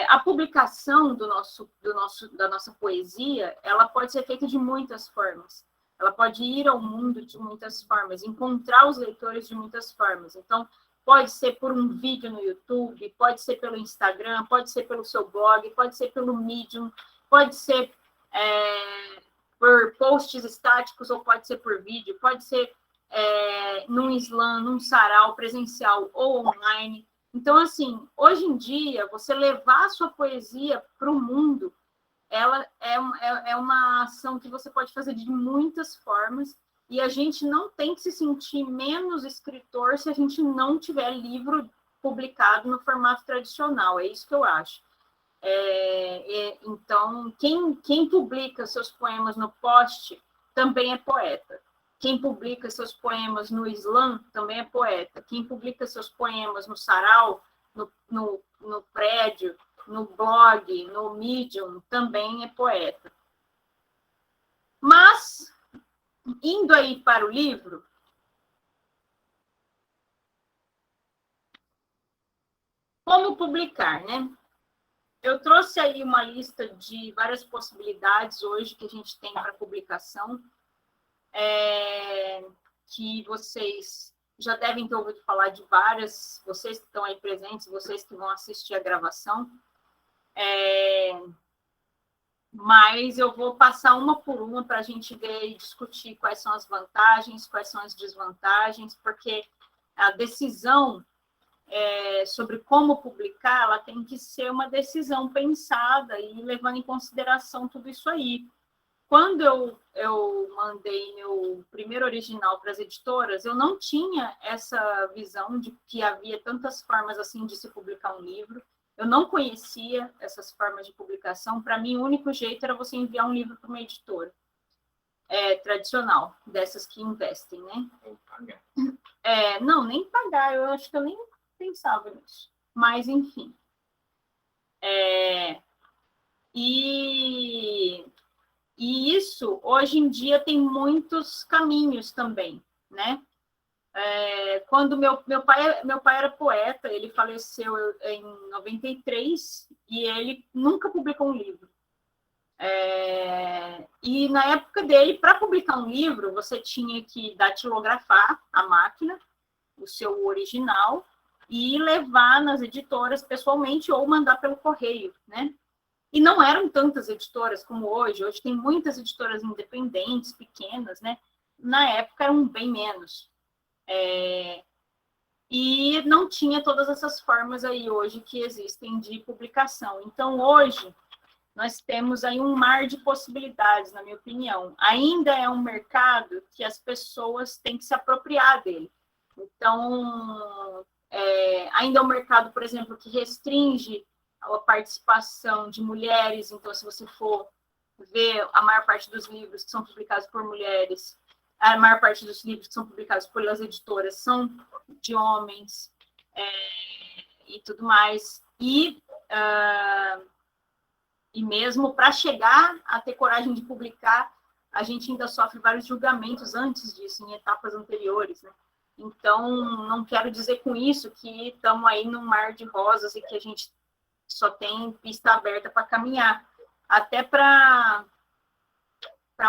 Speaker 2: a publicação da nossa poesia, ela pode ser feita de muitas formas. Ela pode ir ao mundo de muitas formas, encontrar os leitores de muitas formas. Então, pode ser por um vídeo no YouTube, pode ser pelo Instagram, pode ser pelo seu blog, pode ser pelo Medium, pode ser por posts estáticos ou pode ser por vídeo, pode ser num slam, num sarau presencial ou online. Então, assim, hoje em dia, você levar a sua poesia para o mundo, ela é uma ação que você pode fazer de muitas formas, e a gente não tem que se sentir menos escritor se a gente não tiver livro publicado no formato tradicional, é isso que eu acho. Então, quem publica seus poemas no post também é poeta. Quem publica seus poemas no slam também é poeta. Quem publica seus poemas no sarau, no prédio, no blog, no Medium, também é poeta. Mas, indo aí para o livro, como publicar, né? Eu trouxe aí uma lista de várias possibilidades hoje que a gente tem para publicação, que vocês já devem ter ouvido falar de várias, vocês que estão aí presentes, vocês que vão assistir a gravação, mas eu vou passar uma por uma para a gente ver e discutir quais são as vantagens, quais são as desvantagens, porque a decisão sobre como publicar, ela tem que ser uma decisão pensada e levando em consideração tudo isso aí. Quando eu mandei meu primeiro original para as editoras, eu não tinha essa visão de que havia tantas formas assim de se publicar um livro. Eu não conhecia essas formas de publicação. Para mim, o único jeito era você enviar um livro para uma editora tradicional, dessas que investem, né?
Speaker 3: Ou pagar.
Speaker 2: Não, nem pagar. Eu acho que eu nem pensava nisso. Mas, enfim. E E isso, hoje em dia, tem muitos caminhos também, né? Quando meu pai era poeta, ele faleceu em 93 e ele nunca publicou um livro. E na época dele, para publicar um livro, você tinha que datilografar a máquina, o seu original, e levar nas editoras pessoalmente ou mandar pelo correio, né? E não eram tantas editoras como hoje. Hoje tem muitas editoras independentes, pequenas, né? Na época eram bem menos. E não tinha todas essas formas aí hoje que existem de publicação. Então, hoje, nós temos aí um mar de possibilidades, na minha opinião. Ainda é um mercado que as pessoas têm que se apropriar dele. Então, ainda é um mercado, por exemplo, que restringe a participação de mulheres. Então, se você for ver a maior parte dos livros que são publicados por mulheres, a maior parte dos livros que são publicados pelas editoras são de homens e tudo mais. E mesmo para chegar a ter coragem de publicar, a gente ainda sofre vários julgamentos antes disso, em etapas anteriores, né? Então, não quero dizer com isso que estamos aí num mar de rosas e que a gente só tem pista aberta para caminhar. Até para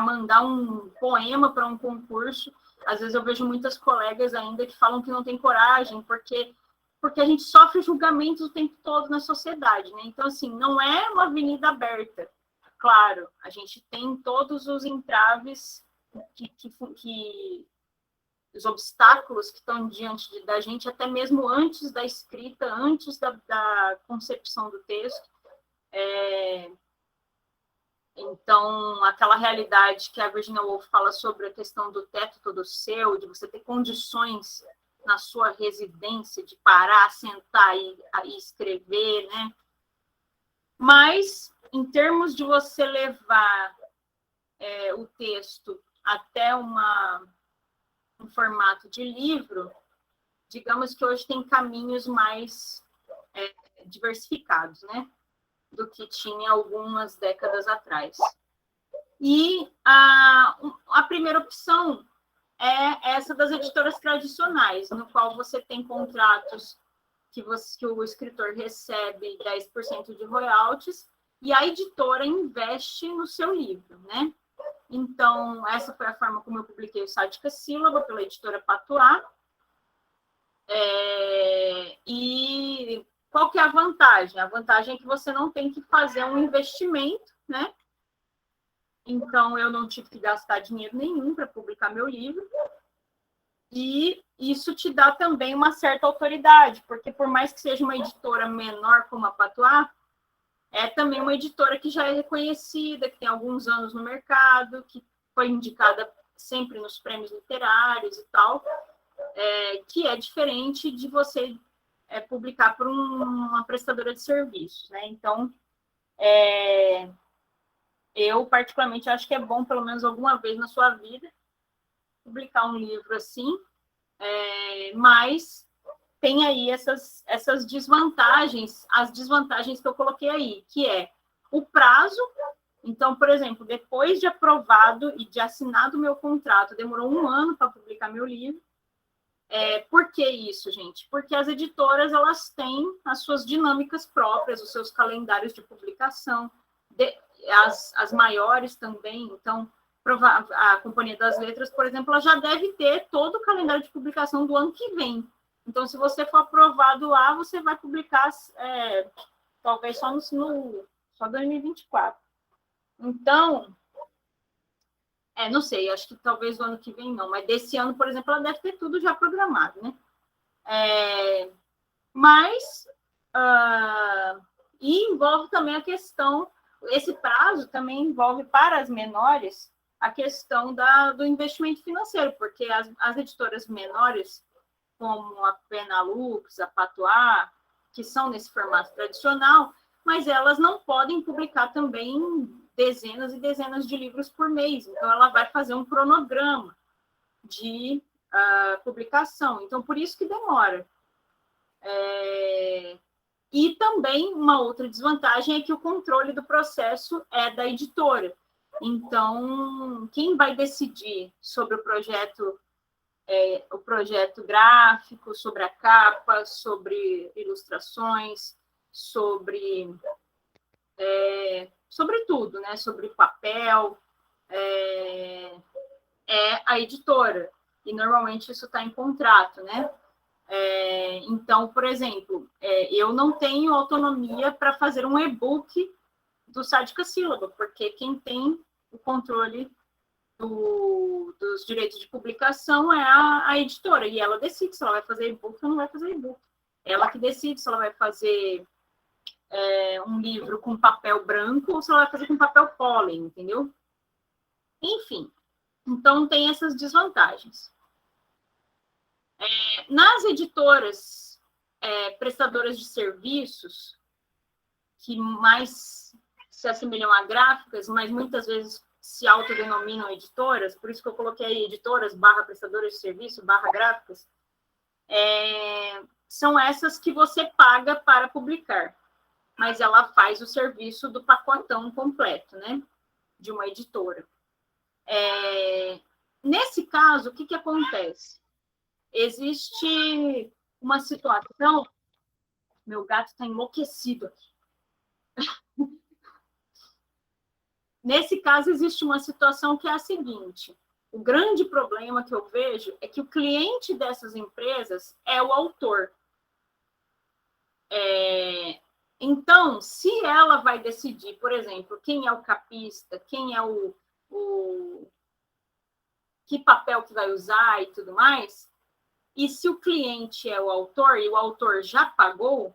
Speaker 2: mandar um poema para um concurso, às vezes eu vejo muitas colegas ainda que falam que não tem coragem, porque a gente sofre julgamentos o tempo todo na sociedade, né? Então, assim, não é uma avenida aberta. Claro, a gente tem todos os entraves, os obstáculos que estão diante da gente, até mesmo antes da escrita, antes da concepção do texto. Então, aquela realidade que a Virginia Woolf fala sobre a questão do teto todo seu, de você ter condições na sua residência de parar, sentar e escrever, né? Mas, em termos de você levar o texto até um formato de livro, digamos que hoje tem caminhos mais diversificados, né? Do que tinha algumas décadas atrás. E a primeira opção é essa das editoras tradicionais, no qual você tem contratos que o escritor recebe 10% de royalties e a editora investe no seu livro, né? Então, essa foi a forma como eu publiquei o Sádica Sílaba, pela editora Patois. E qual que é a vantagem? A vantagem é que você não tem que fazer um investimento, né? Então, eu não tive que gastar dinheiro nenhum para publicar meu livro. E isso te dá também uma certa autoridade, porque por mais que seja uma editora menor como a Patois, é também uma editora que já é reconhecida, que tem alguns anos no mercado, que foi indicada sempre nos prêmios literários e tal, que é diferente de você publicar por uma prestadora de serviços, né? Então, eu particularmente acho que é bom, pelo menos alguma vez na sua vida, publicar um livro assim, mas tem aí essas desvantagens, as desvantagens que eu coloquei aí, que é o prazo. Então, por exemplo, depois de aprovado e de assinado o meu contrato, demorou 1 ano para publicar meu livro. Por que isso, gente? Porque as editoras, elas têm as suas dinâmicas próprias, os seus calendários de publicação, as maiores também. Então, a Companhia das Letras, por exemplo, ela já deve ter todo o calendário de publicação do ano que vem. Então, se você for aprovado lá, você vai publicar talvez só 2024. Então, não sei, acho que talvez do ano que vem não, mas desse ano, por exemplo, ela deve ter tudo já programado, né? Mas, e envolve também a questão, esse prazo também envolve para as menores a questão do investimento financeiro, porque as editoras menores, como a Penalux, a Patois, que são nesse formato tradicional, mas elas não podem publicar também dezenas e dezenas de livros por mês. Então, ela vai fazer um cronograma de publicação. Então, por isso que demora. E também, uma outra desvantagem é que o controle do processo é da editora. Então, quem vai decidir sobre o projeto gráfico, sobre a capa, sobre ilustrações, sobre tudo, né? Sobre papel, é a editora. E normalmente isso está em contrato, né? Então, por exemplo, eu não tenho autonomia para fazer um e-book do Sádica Sílaba, porque quem tem o controle dos direitos de publicação é a editora, e ela decide se ela vai fazer e-book ou não vai fazer e-book. Ela que decide se ela vai fazer um livro com papel branco ou se ela vai fazer com papel pólen, entendeu? Enfim, então tem essas desvantagens. Nas editoras prestadoras de serviços, que mais se assemelham a gráficas, mas muitas vezes se autodenominam editoras, por isso que eu coloquei aí editoras, /prestadoras de serviço, /gráficas, são essas que você paga para publicar, mas ela faz o serviço do pacotão completo, né, de uma editora. Nesse caso, o que acontece? Existe uma situação... Meu gato está enlouquecido aqui. Nesse caso, existe uma situação que é a seguinte: o grande problema que eu vejo é que o cliente dessas empresas é o autor. Então, se ela vai decidir, por exemplo, quem é o capista, quem é que papel que vai usar e tudo mais, e se o cliente é o autor e o autor já pagou,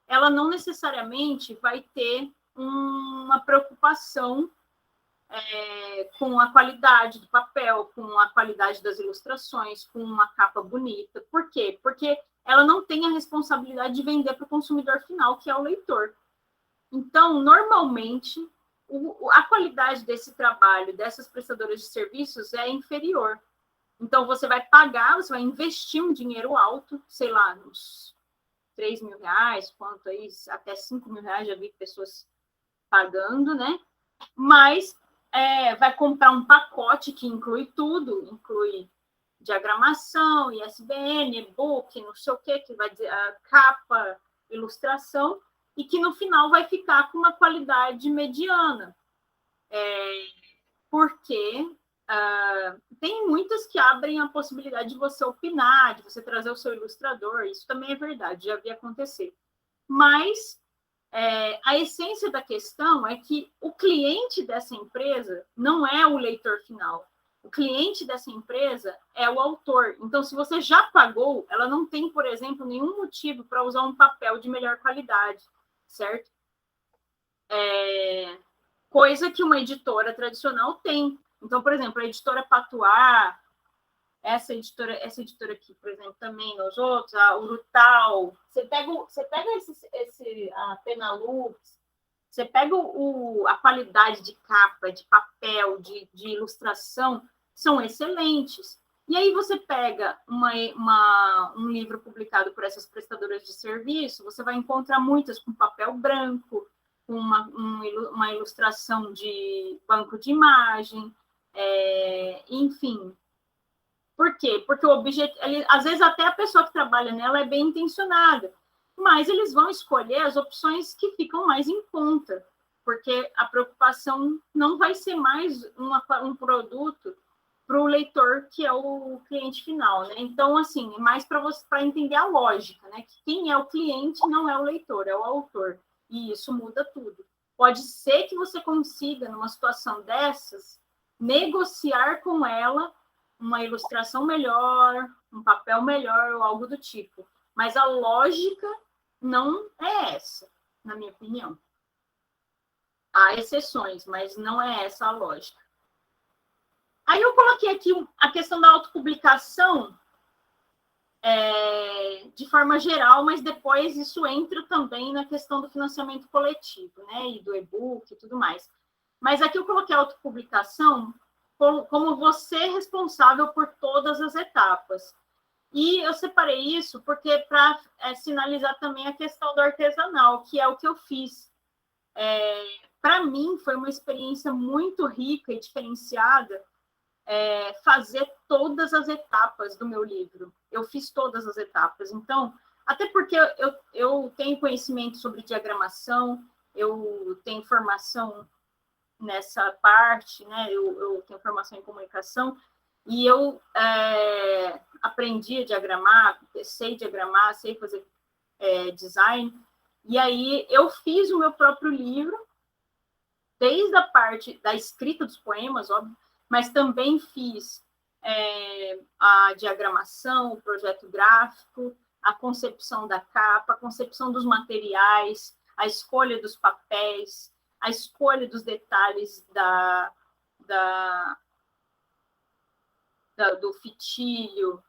Speaker 2: ela não necessariamente vai ter uma preocupação com a qualidade do papel, com a qualidade das ilustrações, com uma capa bonita. Por quê? Porque ela não tem a responsabilidade de vender para o consumidor final, que é o leitor. Então, normalmente, a qualidade desse trabalho, dessas prestadoras de serviços, é inferior. Então, você vai pagar, você vai investir um dinheiro alto, sei lá, uns R$3.000, quanto aí, até R$5.000, já vi pessoas pagando, né? Mas vai comprar um pacote que inclui tudo, inclui diagramação, ISBN, e-book, não sei o que vai dizer, a capa, ilustração, e que no final vai ficar com uma qualidade mediana. Porque tem muitas que abrem a possibilidade de você opinar, de você trazer o seu ilustrador, isso também é verdade, já vi acontecer. Mas a essência da questão é que o cliente dessa empresa não é o leitor final. O cliente dessa empresa é o autor. Então, se você já pagou, ela não tem, por exemplo, nenhum motivo para usar um papel de melhor qualidade, certo? Coisa que uma editora tradicional tem. Então, por exemplo, a editora Patuá, essa editora aqui, por exemplo, também nos outros, a Urutau, você pega a Penalux, você pega a qualidade de capa, de papel, de ilustração, são excelentes. E aí você pega um livro publicado por essas prestadoras de serviço, você vai encontrar muitas com papel branco, com uma ilustração de banco de imagem, enfim. Por quê? Porque o objetivo, às vezes até a pessoa que trabalha nela é bem intencionada, mas eles vão escolher as opções que ficam mais em conta, porque a preocupação não vai ser mais um produto para o leitor, que é o cliente final, né? Então, assim, é mais para entender a lógica, né? Que quem é o cliente não é o leitor, é o autor, e isso muda tudo. Pode ser que você consiga, numa situação dessas, negociar com ela uma ilustração melhor, um papel melhor ou algo do tipo. Mas a lógica não é essa, na minha opinião. Há exceções, mas não é essa a lógica. Aí eu coloquei aqui a questão da autopublicação de forma geral, mas depois isso entra também na questão do financiamento coletivo, né? E do e-book e tudo mais. Mas aqui eu coloquei a autopublicação como você responsável por todas as etapas. E eu separei isso porque para sinalizar também a questão do artesanal, que é o que eu fiz. para mim, foi uma experiência muito rica e diferenciada fazer todas as etapas do meu livro. Eu fiz todas as etapas. Então, até porque eu tenho conhecimento sobre diagramação, eu tenho formação nessa parte, né? Eu tenho formação em comunicação, e eu aprendi a diagramar, sei fazer design, e aí eu fiz o meu próprio livro, desde a parte da escrita dos poemas, óbvio, mas também fiz a diagramação, o projeto gráfico, a concepção da capa, a concepção dos materiais, a escolha dos papéis, a escolha dos detalhes do fitilho,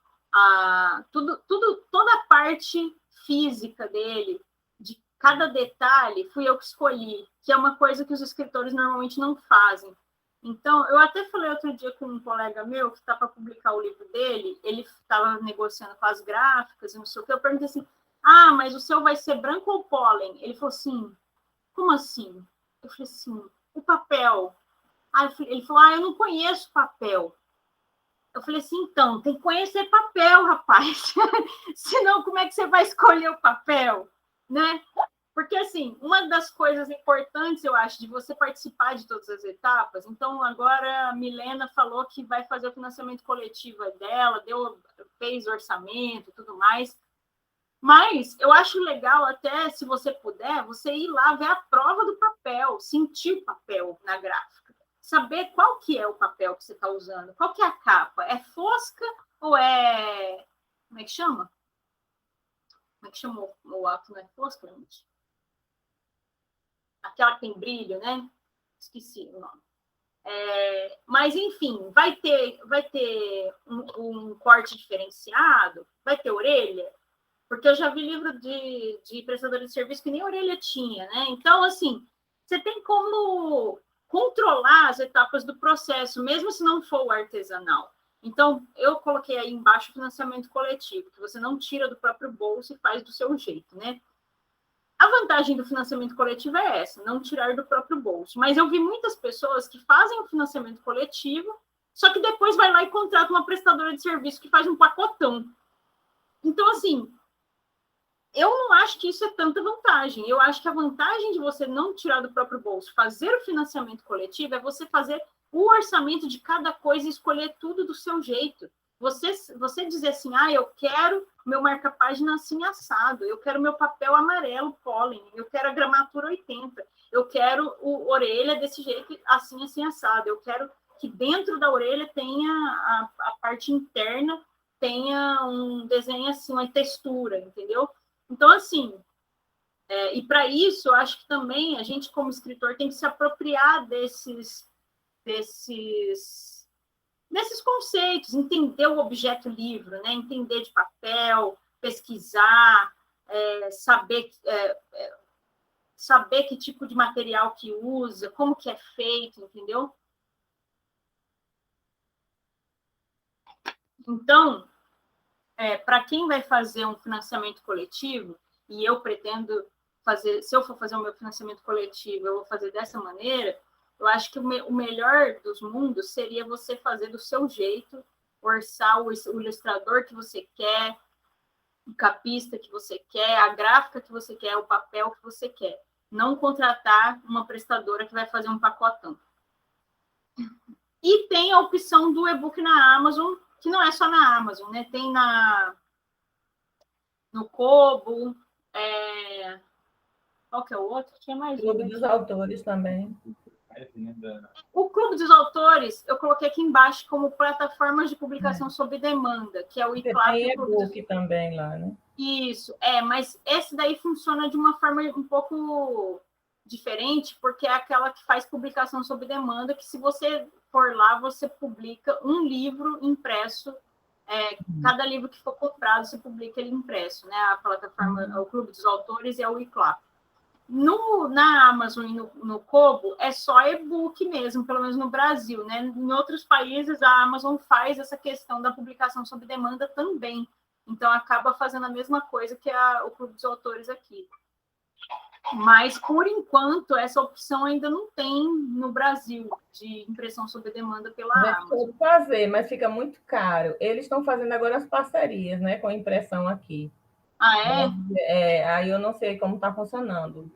Speaker 2: toda a parte física dele, de cada detalhe, fui eu que escolhi, que é uma coisa que os escritores normalmente não fazem. Então, eu até falei outro dia com um colega meu que está para publicar o livro dele, ele estava negociando com as gráficas e não sei o que, eu perguntei assim, mas o seu vai ser branco ou pólen? Ele falou assim, como assim? Eu falei assim, o papel. Ele falou, eu não conheço papel. Eu falei assim, então, tem que conhecer papel, rapaz. Senão, como é que você vai escolher o papel? Né? Porque, assim, uma das coisas importantes, eu acho, de você participar de todas as etapas, então, agora a Milena falou que vai fazer o financiamento coletivo dela, fez orçamento e tudo mais, mas eu acho legal até, se você puder, você ir lá ver a prova do papel, sentir o papel na gráfica, saber qual que é o papel que você está usando, qual que é a capa, é fosca ou é... Como é que chama? Como é que chama o ato? Não é fosca, gente? Aquela que tem brilho, né? Esqueci o nome. Mas, enfim, vai ter um corte diferenciado, vai ter orelha, porque eu já vi livro de prestador de serviço que nem orelha tinha, né? Então, assim, você tem como controlar as etapas do processo, mesmo se não for o artesanal. Então, eu coloquei aí embaixo o financiamento coletivo, que você não tira do próprio bolso e faz do seu jeito, né? A vantagem do financiamento coletivo é essa, não tirar do próprio bolso. Mas eu vi muitas pessoas que fazem o financiamento coletivo, só que depois vai lá e contrata uma prestadora de serviço que faz um pacotão. Então, assim, eu não acho que isso é tanta vantagem. Eu acho que a vantagem de você não tirar do próprio bolso, fazer o financiamento coletivo, é você fazer o orçamento de cada coisa e escolher tudo do seu jeito. Você dizer assim, eu quero meu marca-página assim assado, eu quero meu papel amarelo pólen, eu quero a gramatura 80, eu quero o orelha desse jeito assim assado, eu quero que dentro da orelha tenha a parte interna, tenha um desenho assim, uma textura, entendeu? Então, assim, e para isso, eu acho que também a gente, como escritor, tem que se apropriar desses conceitos, entender o objeto livro, né? Entender de papel, pesquisar, saber que tipo de material que usa, como que é feito, entendeu? Então, para quem vai fazer um financiamento coletivo, e eu pretendo fazer, se eu for fazer o meu financiamento coletivo, eu vou fazer dessa maneira, eu acho que o melhor dos mundos seria você fazer do seu jeito, orçar o ilustrador que você quer, o capista que você quer, a gráfica que você quer, o papel que você quer. Não contratar uma prestadora que vai fazer um pacotão. E tem a opção do e-book na Amazon, que não é só na Amazon, né? Tem no Kobo, qual que é o outro? Tinha mais
Speaker 1: Clube dos Autores também.
Speaker 2: O Clube dos Autores, eu coloquei aqui embaixo como plataformas de publicação sob demanda, que é o ICLAP.
Speaker 1: Tem e-book também lá, né?
Speaker 2: Isso, mas esse daí funciona de uma forma um pouco diferente, porque é aquela que faz publicação sob demanda, que se você for lá, você publica um livro impresso, cada livro que for comprado, você publica ele impresso, né? A plataforma, o Clube dos Autores é o ICLAP. Na Amazon e no Kobo, é só e-book mesmo, pelo menos no Brasil, né? Em outros países, a Amazon faz essa questão da publicação sob demanda também. Então, acaba fazendo a mesma coisa que o Clube dos Autores aqui. Mas, por enquanto, essa opção ainda não tem no Brasil, de impressão sob demanda pela Amazon.
Speaker 1: Pode fazer, mas fica muito caro. Eles estão fazendo agora as parcerias, né, com impressão aqui.
Speaker 2: Ah, é?
Speaker 1: Aí eu não sei como está funcionando.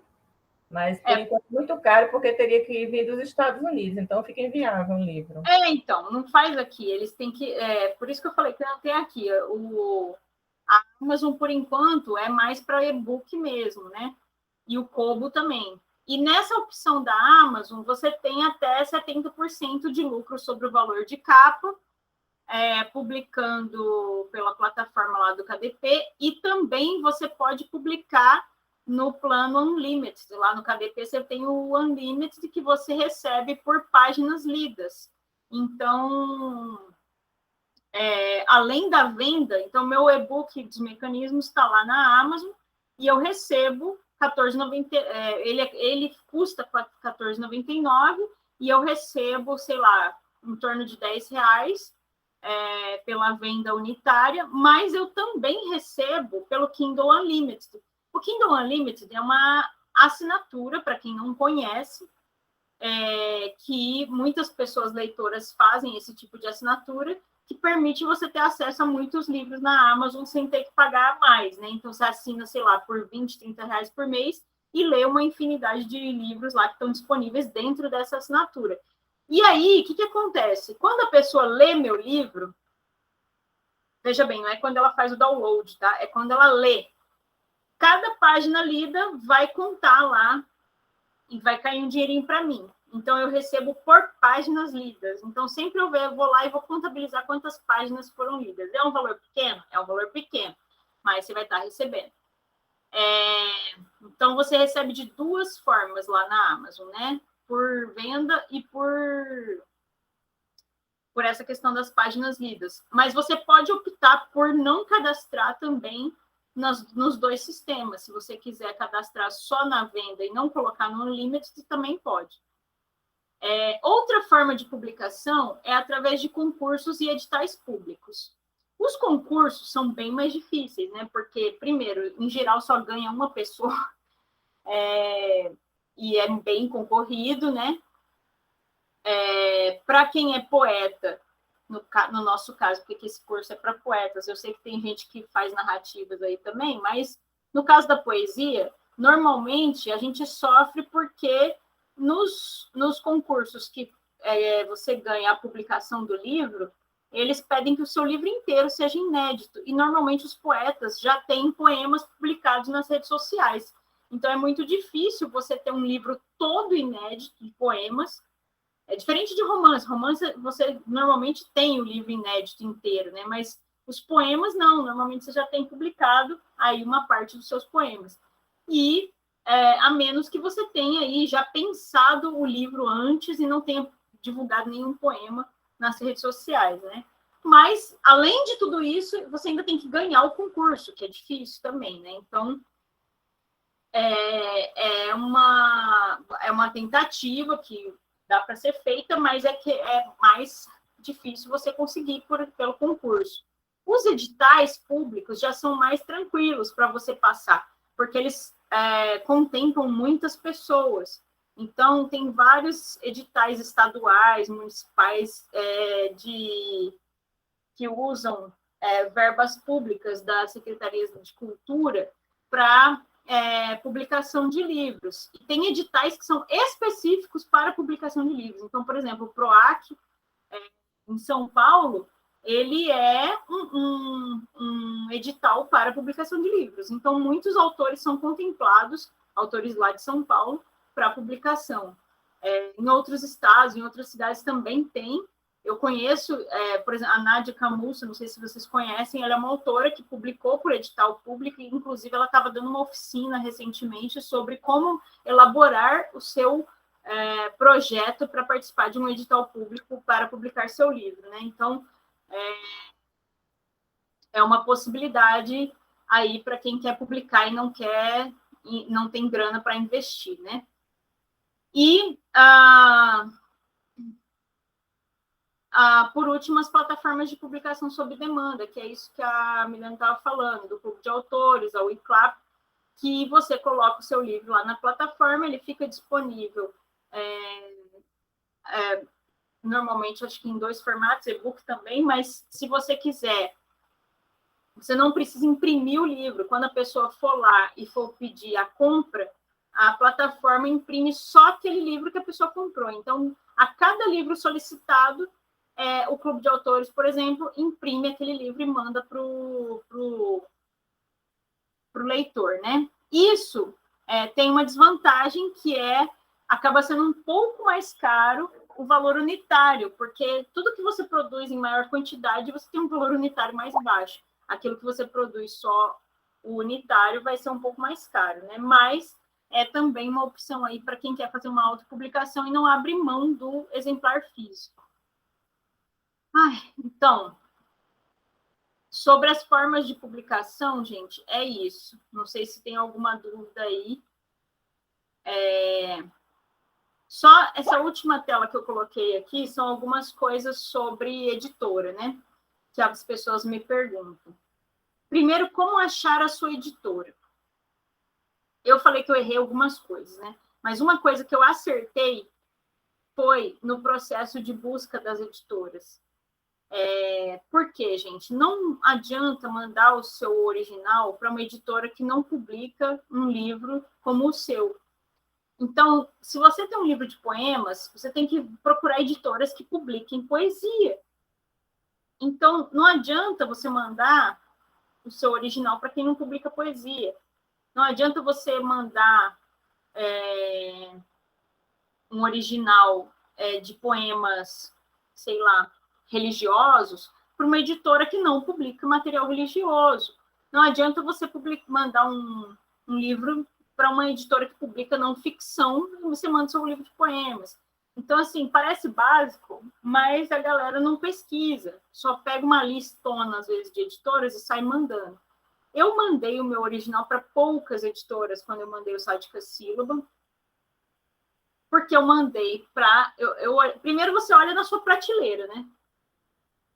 Speaker 1: Mas, por enquanto, muito caro, porque teria que vir dos Estados Unidos. Então, fica inviável um livro.
Speaker 2: Então, não faz aqui. Eles têm que... por isso que eu falei que não tem aqui. A Amazon, por enquanto, é mais para e-book mesmo, né? E o Kobo também. E nessa opção da Amazon, você tem até 70% de lucro sobre o valor de capa, publicando pela plataforma lá do KDP, e também você pode publicar no plano Unlimited. Lá no KDP você tem o Unlimited, que você recebe por páginas lidas. Então, além da venda, então meu e-book dos mecanismos está lá na Amazon e eu recebo R$14,90, ele custa R$14,99 e eu recebo, sei lá, em torno de R$10 pela venda unitária, mas eu também recebo pelo Kindle Unlimited. O Kindle Unlimited é uma assinatura, para quem não conhece, que muitas pessoas leitoras fazem esse tipo de assinatura, que permite você ter acesso a muitos livros na Amazon sem ter que pagar mais, né? Então, você assina, sei lá, por R$20, R$30 por mês e lê uma infinidade de livros lá que estão disponíveis dentro dessa assinatura. E aí, o que acontece? Quando a pessoa lê meu livro, veja bem, não é quando ela faz o download, tá? É quando ela lê. Cada página lida vai contar lá e vai cair um dinheirinho para mim. Então, eu recebo por páginas lidas. Então, sempre eu vou lá e vou contabilizar quantas páginas foram lidas. É um valor pequeno? É um valor pequeno, mas você vai estar recebendo. Então, você recebe de duas formas lá na Amazon, né? Por venda e por essa questão das páginas lidas. Mas você pode optar por não cadastrar também nos dois sistemas. Se você quiser cadastrar só na venda e não colocar no Unlimited, também pode. Outra forma de publicação é através de concursos e editais públicos. Os concursos são bem mais difíceis, né? Porque, primeiro, em geral, só ganha uma pessoa, e é bem concorrido, né? Para quem é poeta, no nosso caso, porque esse curso é para poetas, eu sei que tem gente que faz narrativas aí também, mas no caso da poesia, normalmente a gente sofre porque nos concursos que você ganha a publicação do livro, eles pedem que o seu livro inteiro seja inédito, e normalmente os poetas já têm poemas publicados nas redes sociais. Então é muito difícil você ter um livro todo inédito de poemas. É diferente de romance. Romance, você normalmente tem o livro inédito inteiro, né? Mas os poemas, não. Normalmente você já tem publicado aí uma parte dos seus poemas. E a menos que você tenha aí já pensado o livro antes e não tenha divulgado nenhum poema nas redes sociais, né? Mas, além de tudo isso, você ainda tem que ganhar o concurso, que é difícil também, né? Então, é uma tentativa que dá para ser feita, mas que é mais difícil você conseguir pelo concurso. Os editais públicos já são mais tranquilos para você passar, porque eles contemplam muitas pessoas. Então, tem vários editais estaduais, municipais, que usam verbas públicas das secretarias de cultura para publicação de livros. E tem editais que são específicos para publicação de livros. Então, por exemplo, o PROAC, em São Paulo, ele é um edital para publicação de livros. Então, muitos autores são contemplados, autores lá de São Paulo, para publicação. Em outros estados, em outras cidades também tem. Eu conheço, por exemplo, a Nádia Camussa, não sei se vocês conhecem, ela é uma autora que publicou por edital público, e inclusive ela estava dando uma oficina recentemente sobre como elaborar o seu projeto para participar de um edital público para publicar seu livro, né? Então, é uma possibilidade aí para quem quer publicar e não tem grana para investir, né? E por último, as plataformas de publicação sob demanda, que é isso que a Milena estava falando, do Clube de Autores, a Wiclap. que você coloca o seu livro lá na plataforma, ele fica disponível normalmente, acho que em 2 formatos, e-book também, mas se você quiser, você não precisa imprimir o livro. Quando a pessoa for lá e for pedir a compra, a plataforma imprime só aquele livro que a pessoa comprou. Então, a cada livro solicitado, o Clube de Autores, por exemplo, imprime aquele livro e manda para o leitor, né? Isso tem uma desvantagem, que acaba sendo um pouco mais caro o valor unitário, porque tudo que você produz em maior quantidade, você tem um valor unitário mais baixo. Aquilo que você produz só o unitário vai ser um pouco mais caro, né? Mas é também uma opção aí para quem quer fazer uma autopublicação e não abre mão do exemplar físico. Então, sobre as formas de publicação, gente, é isso. Não sei se tem alguma dúvida aí. Só essa última tela que eu coloquei aqui são algumas coisas sobre editora, né? Que as pessoas me perguntam. Primeiro, como achar a sua editora? Eu falei que eu errei algumas coisas, né? Mas uma coisa que eu acertei foi no processo de busca das editoras. Por quê, gente? Não adianta mandar o seu original para uma editora que não publica um livro como o seu. Então, se você tem um livro de poemas, você tem que procurar editoras que publiquem poesia. Então, não adianta você mandar o seu original para quem não publica poesia. Não adianta você mandar um original de poemas, sei lá, religiosos, para uma editora que não publica material religioso. Não adianta você mandar um livro para uma editora que publica não ficção e você manda seu livro de poemas. Então, assim, parece básico, mas a galera não pesquisa. Só pega uma listona, às vezes, de editoras e sai mandando. Eu mandei o meu original para poucas editoras quando eu mandei o Sádica Sílaba, porque eu mandei para... Primeiro você olha na sua prateleira, né?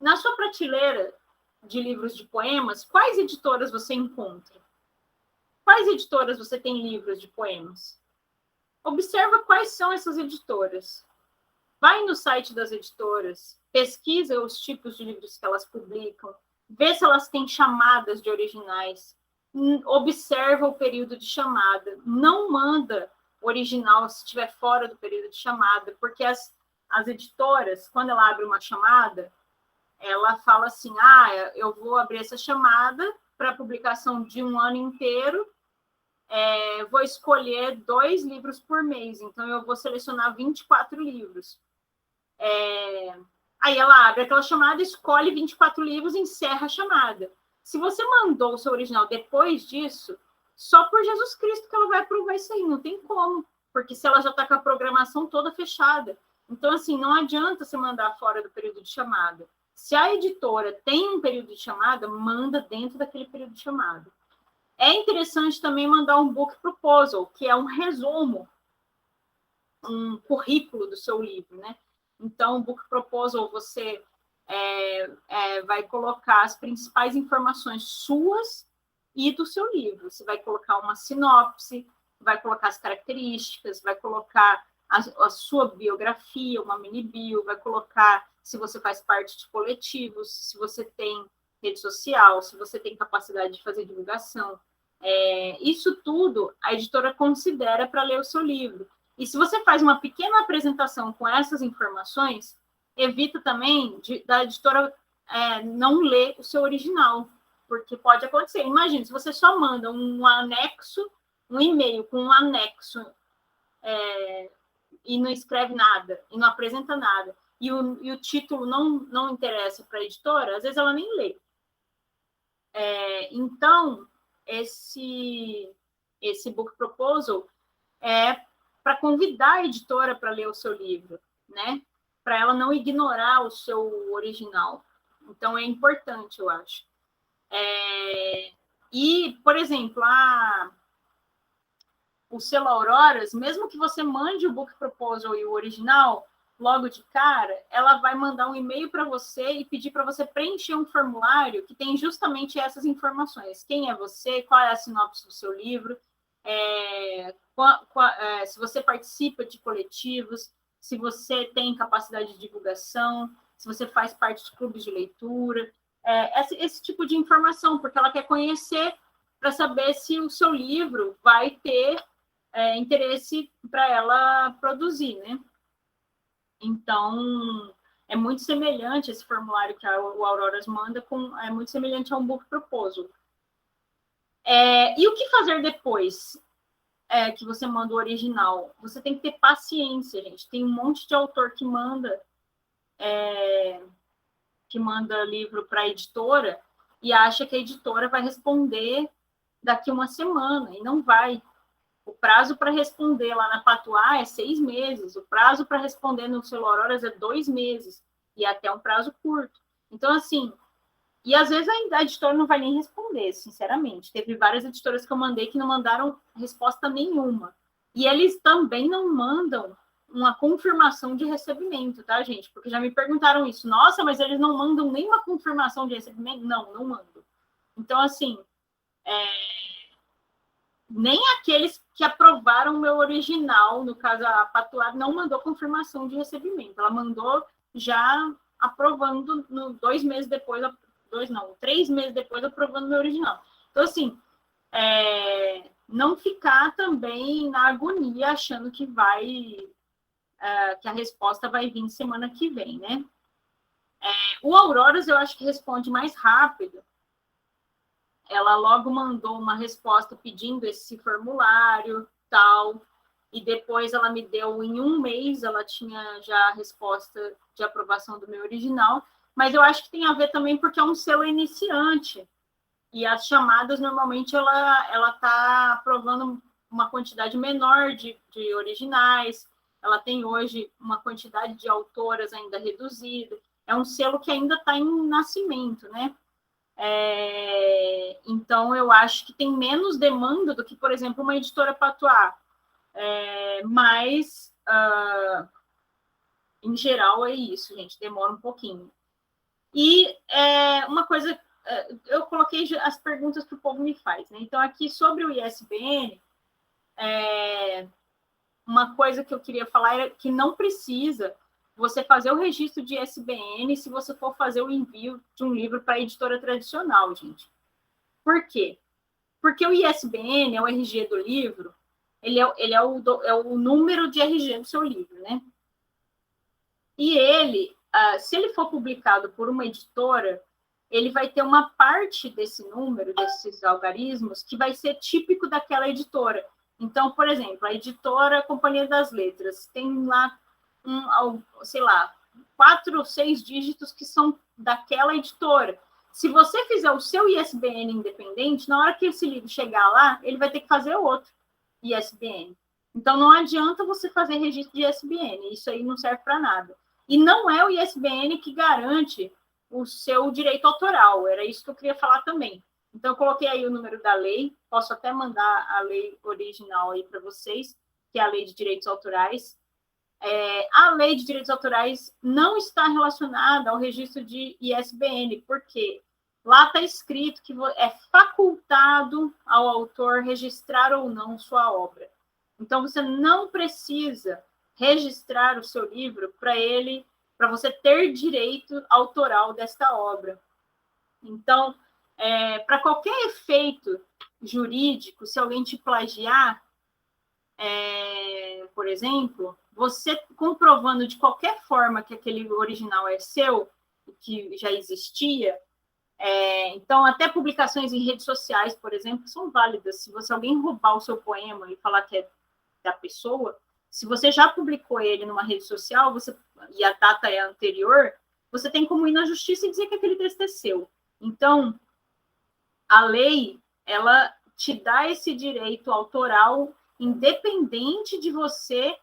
Speaker 2: Na sua prateleira de livros de poemas, quais editoras você encontra? Quais editoras você tem livros de poemas? Observa quais são essas editoras. Vai no site das editoras, pesquisa os tipos de livros que elas publicam, vê se elas têm chamadas de originais, observa o período de chamada, não manda original se estiver fora do período de chamada, porque as editoras, quando ela abre uma chamada, ela fala assim, eu vou abrir essa chamada para publicação de um ano inteiro, vou escolher 2 livros por mês, então eu vou selecionar 24 livros. Aí ela abre aquela chamada, escolhe 24 livros e encerra a chamada. Se você mandou o seu original depois disso, só por Jesus Cristo que ela vai aprovar isso aí, não tem como, porque se ela já está com a programação toda fechada. Então, assim, não adianta você mandar fora do período de chamada. Se a editora tem um período de chamada, manda dentro daquele período de chamada. É interessante também mandar um book proposal, que é um resumo, um currículo do seu livro, né? Então, o book proposal, você vai colocar as principais informações suas e do seu livro. Você vai colocar uma sinopse, vai colocar as características, vai colocar a sua biografia, uma mini bio, vai colocar se você faz parte de coletivos, se você tem rede social, se você tem capacidade de fazer divulgação. Isso tudo a editora considera para ler o seu livro. E se você faz uma pequena apresentação com essas informações, evita também da editora não ler o seu original, porque pode acontecer. Imagina, se você só manda um anexo, um e-mail com um anexo e não escreve nada, e não apresenta nada, e o título não interessa para a editora, às vezes ela nem lê. Então, esse book proposal é para convidar a editora para ler o seu livro, né? Para ela não ignorar o seu original. Então, é importante, eu acho. E, por exemplo, o selo Auroras, mesmo que você mande o book proposal e o original, logo de cara, ela vai mandar um e-mail para você e pedir para você preencher um formulário que tem justamente essas informações. Quem é você, qual é a sinopse do seu livro, se você participa de coletivos, se você tem capacidade de divulgação, se você faz parte de clubes de leitura, esse tipo de informação, porque ela quer conhecer para saber se o seu livro vai ter interesse para ela produzir, né? Então, é muito semelhante esse formulário que o Auroras manda, é muito semelhante a um book proposal. E o que fazer depois que você manda o original? Você tem que ter paciência, gente. Tem um monte de autor que manda livro para a editora e acha que a editora vai responder daqui uma semana, e não vai. O prazo para responder lá na Patuá é 6 meses, o prazo para responder no Selo Auroras é 2 meses, e até um prazo curto. Então, assim, e às vezes a editora não vai nem responder, sinceramente. Teve várias editoras que eu mandei que não mandaram resposta nenhuma. E eles também não mandam uma confirmação de recebimento, tá, gente? Porque já me perguntaram isso. Nossa, mas eles não mandam nenhuma confirmação de recebimento? Não mandam. Então, assim, nem aqueles que aprovaram o meu original, no caso a Patuá, não mandou confirmação de recebimento. Ela mandou já aprovando 3 meses depois aprovando o meu original. Então, assim, não ficar também na agonia achando que que a resposta vai vir semana que vem, né? O Auroras eu acho que responde mais rápido. Ela logo mandou uma resposta pedindo esse formulário, tal, e depois ela me deu, em 1 mês, ela tinha já a resposta de aprovação do meu original, mas eu acho que tem a ver também porque é um selo iniciante, e as chamadas, normalmente, ela está aprovando uma quantidade menor de originais, ela tem hoje uma quantidade de autoras ainda reduzida, é um selo que ainda está em nascimento, né? Então, eu acho que tem menos demanda do que, por exemplo, uma editora Patuá. Mas, em geral, é isso, gente, demora um pouquinho. E uma coisa, eu coloquei as perguntas que o povo me faz, né? Então, aqui sobre o ISBN, uma coisa que eu queria falar é que não precisa você fazer o registro de ISBN se você for fazer o envio de um livro para a editora tradicional, gente. Por quê? Porque o ISBN, é o RG do livro, ele é o número de RG do seu livro, né? E ele, se ele for publicado por uma editora, ele vai ter uma parte desse número, desses algarismos, que vai ser típico daquela editora. Então, por exemplo, a editora Companhia das Letras tem lá, 4 ou 6 dígitos que são daquela editora. Se você fizer o seu ISBN independente, na hora que esse livro chegar lá, ele vai ter que fazer outro ISBN. Então, não adianta você fazer registro de ISBN, isso aí não serve para nada. E não é o ISBN que garante o seu direito autoral, era isso que eu queria falar também. Então, eu coloquei aí o número da lei, posso até mandar a lei original aí para vocês, que é a Lei de Direitos Autorais. A Lei de Direitos Autorais não está relacionada ao registro de ISBN, porque lá está escrito que é facultado ao autor registrar ou não sua obra. Então, você não precisa registrar o seu livro para você ter direito autoral desta obra. Então, para qualquer efeito jurídico, se alguém te plagiar, por exemplo, você comprovando de qualquer forma que aquele original é seu, que já existia, então até publicações em redes sociais, por exemplo, são válidas. Se alguém roubar o seu poema e falar que é da pessoa, se você já publicou ele numa rede social, e a data é anterior, você tem como ir na justiça e dizer que aquele texto é seu. Então, a lei, ela te dá esse direito autoral independente de você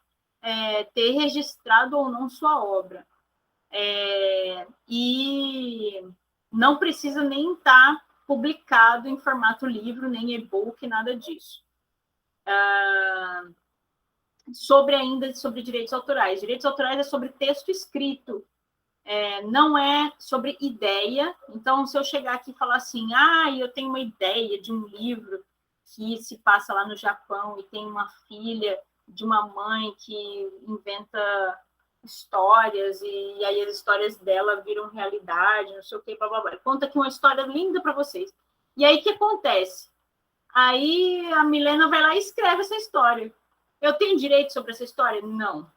Speaker 2: ter registrado ou não sua obra. E não precisa nem estar publicado em formato livro, nem e-book, nada disso. sobre direitos autorais. Direitos autorais é sobre texto escrito, não é sobre ideia. Então, se eu chegar aqui e falar assim, eu tenho uma ideia de um livro que se passa lá no Japão e tem uma filha de uma mãe que inventa histórias e aí as histórias dela viram realidade, não sei o que, blá, blá, blá. Conta aqui uma história linda para vocês. E aí, o que acontece? Aí a Milena vai lá e escreve essa história. Eu tenho direito sobre essa história? Não.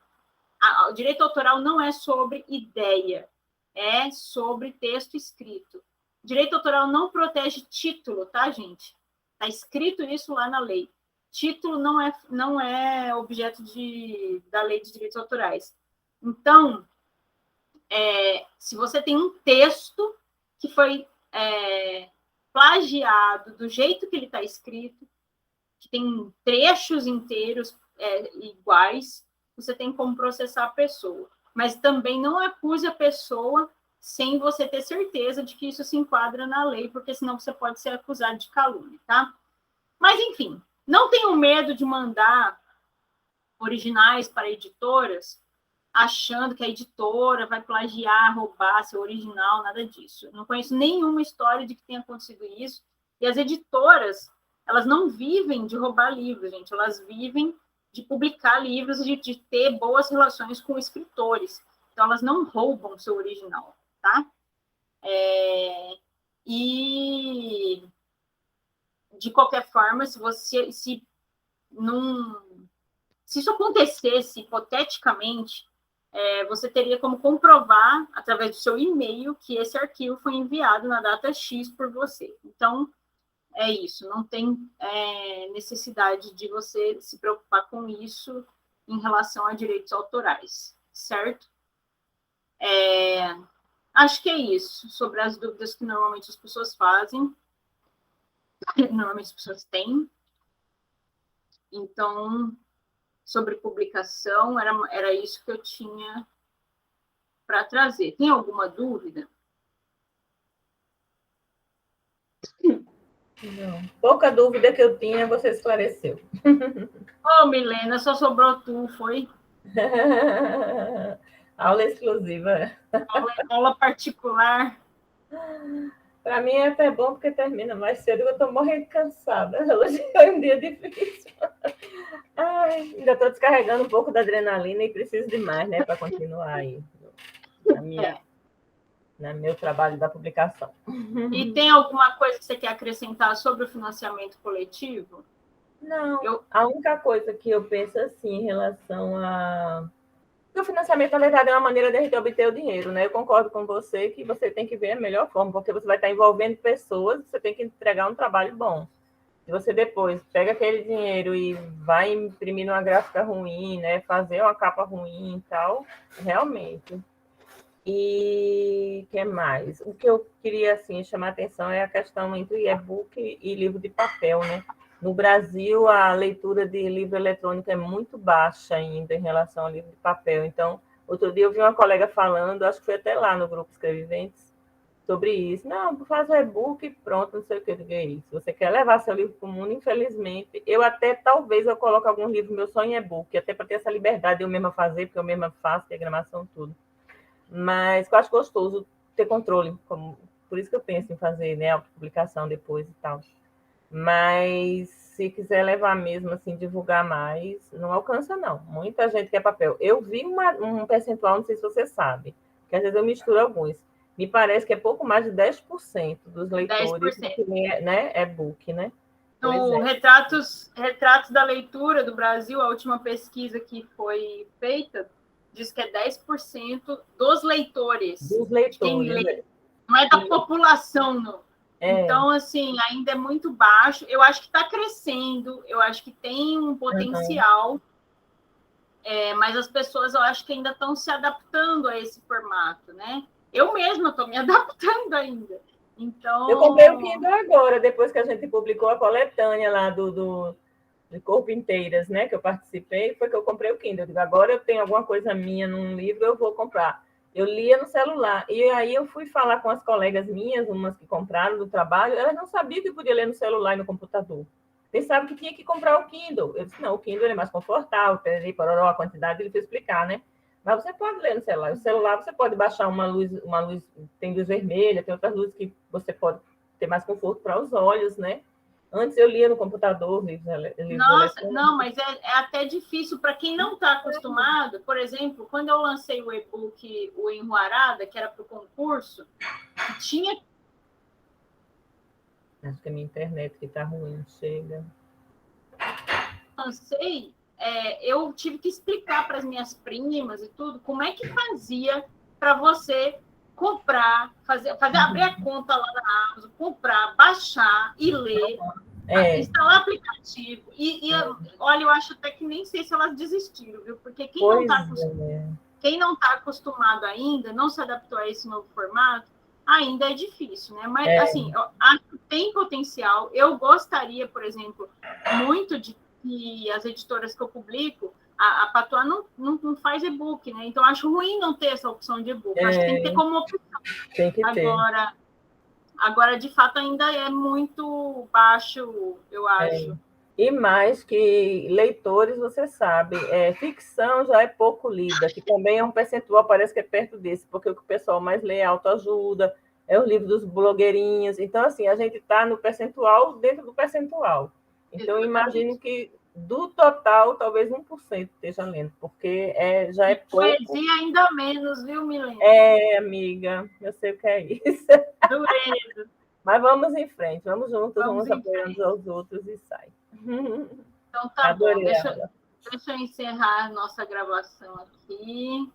Speaker 2: O direito autoral não é sobre ideia, é sobre texto escrito. Direito autoral não protege título, tá, gente? Está escrito isso lá na lei. Título não é objeto da lei de direitos autorais. Então, se você tem um texto que foi plagiado do jeito que ele está escrito, que tem trechos inteiros iguais, você tem como processar a pessoa. Mas também não acuse a pessoa sem você ter certeza de que isso se enquadra na lei, porque senão você pode ser acusado de calúnia, tá? Mas, enfim, não tenham medo de mandar originais para editoras achando que a editora vai plagiar, roubar seu original, nada disso. Eu não conheço nenhuma história de que tenha acontecido isso. E as editoras, elas não vivem de roubar livros, gente. Elas vivem de publicar livros e de ter boas relações com escritores. Então, elas não roubam seu original, tá? E, de qualquer forma, se isso acontecesse hipoteticamente, você teria como comprovar, através do seu e-mail, que esse arquivo foi enviado na data X por você. Então, é isso. Não tem necessidade de você se preocupar com isso em relação a direitos autorais, certo? Acho que é isso, sobre as dúvidas que normalmente as pessoas fazem, normalmente as pessoas têm. Então, sobre publicação, era isso que eu tinha para trazer. Tem alguma dúvida?
Speaker 1: Não. Pouca dúvida que eu tinha, você esclareceu.
Speaker 2: Milena, só sobrou tu, foi?
Speaker 1: Aula exclusiva.
Speaker 2: Aula particular.
Speaker 1: Para mim é até bom porque termina mais cedo, eu estou morrendo cansada. Hoje foi um dia difícil. Ainda estou descarregando um pouco da adrenalina e preciso de mais, né, para continuar aí no meu trabalho da publicação.
Speaker 2: E tem alguma coisa que você quer acrescentar sobre o financiamento coletivo?
Speaker 1: Não, a única coisa que eu penso assim em relação a... O financiamento, na verdade, é uma maneira de a gente obter o dinheiro, né? Eu concordo com você que você tem que ver a melhor forma, porque você vai estar envolvendo pessoas, você tem que entregar um trabalho bom. Se você depois pega aquele dinheiro e vai imprimir uma gráfica ruim, né? Fazer uma capa ruim e tal, realmente. E o que mais? O que eu queria assim, chamar a atenção é a questão entre e-book e livro de papel, né? No Brasil, a leitura de livro eletrônico é muito baixa ainda em relação ao livro de papel. Então, outro dia eu vi uma colega falando, acho que foi até lá no grupo Escreviventes, sobre isso. Não, faz o e-book e pronto, não sei o que é isso. Se você quer levar seu livro para o mundo, infelizmente, talvez eu coloque algum livro meu só em e-book, até para ter essa liberdade de eu mesma fazer, porque eu mesma faço diagramação, tudo. Mas eu acho gostoso ter controle, por isso que eu penso em fazer, né, autopublicação depois e tal. Mas se quiser levar mesmo, assim, divulgar mais, não alcança, não. Muita gente quer papel. Eu vi um percentual, não sei se você sabe, que às vezes eu misturo alguns. Me parece que é pouco mais de 10% dos leitores
Speaker 2: 10%.
Speaker 1: que lê, né, e-book, né?
Speaker 2: Então, retratos da leitura do Brasil, a última pesquisa que foi feita, diz que é 10% dos leitores.
Speaker 1: Dos leitores.
Speaker 2: Quem lê. Não é da população, não. Então, assim, ainda é muito baixo. Eu acho que está crescendo, eu acho que tem um potencial, mas as pessoas, eu acho que ainda estão se adaptando a esse formato, né? Eu mesma estou me adaptando ainda. Então...
Speaker 1: Eu comprei o Kindle agora, depois que a gente publicou a coletânea lá de Corpo Inteiras, né, que eu participei, foi que eu comprei o Kindle. Eu digo, agora eu tenho alguma coisa minha num livro, eu vou comprar. Eu lia no celular. E aí eu fui falar com as colegas minhas, umas que compraram do trabalho, elas não sabiam que podia ler no celular e no computador. pensava que tinha que comprar o Kindle. Eu disse, não, o Kindle é mais confortável, a quantidade, ele fez explicar, né? Mas você pode ler no celular. O celular você pode baixar uma luz, tem luz vermelha, tem outras luzes que você pode ter mais conforto para os olhos, né? Antes eu lia no computador, livros
Speaker 2: Nossa, não, mas é até difícil para quem não está acostumado. Por exemplo, quando eu lancei o e-book, o Enruarada, que era para o concurso, tinha.
Speaker 1: Acho que a minha internet que está ruim, chega.
Speaker 2: Lancei, eu tive que explicar para as minhas primas e tudo como é que fazia para você comprar, abrir a conta lá na Amazon, comprar, baixar e ler. Instalar aplicativo. Olha, eu acho até que nem sei se elas desistiram, viu? Porque quem não está acostumado ainda, não se adaptou a esse novo formato, ainda é difícil, né? Mas, assim, eu acho que tem potencial. Eu gostaria, por exemplo, muito de que as editoras que eu publico, a Patois não faz e-book, né? Então, acho ruim não ter essa opção de e-book. Acho que tem que ter como opção.
Speaker 1: Tem que ter.
Speaker 2: Agora, de fato, ainda é muito baixo, eu acho.
Speaker 1: E mais que leitores, você sabe, ficção já é pouco lida, que também é um percentual, parece que é perto desse, porque o que o pessoal mais lê é autoajuda, é o livro dos blogueirinhos. Então, assim, a gente está no percentual dentro do percentual. Então, eu imagino que do total, talvez 1% esteja lendo, porque já é pouco.
Speaker 2: Poesia ainda menos, viu, Milena?
Speaker 1: Amiga, eu sei o que é isso.
Speaker 2: Dureza.
Speaker 1: Mas vamos em frente, vamos juntos, vamos apoiando aos outros e sai.
Speaker 2: Então tá bom, deixa eu encerrar a nossa gravação aqui.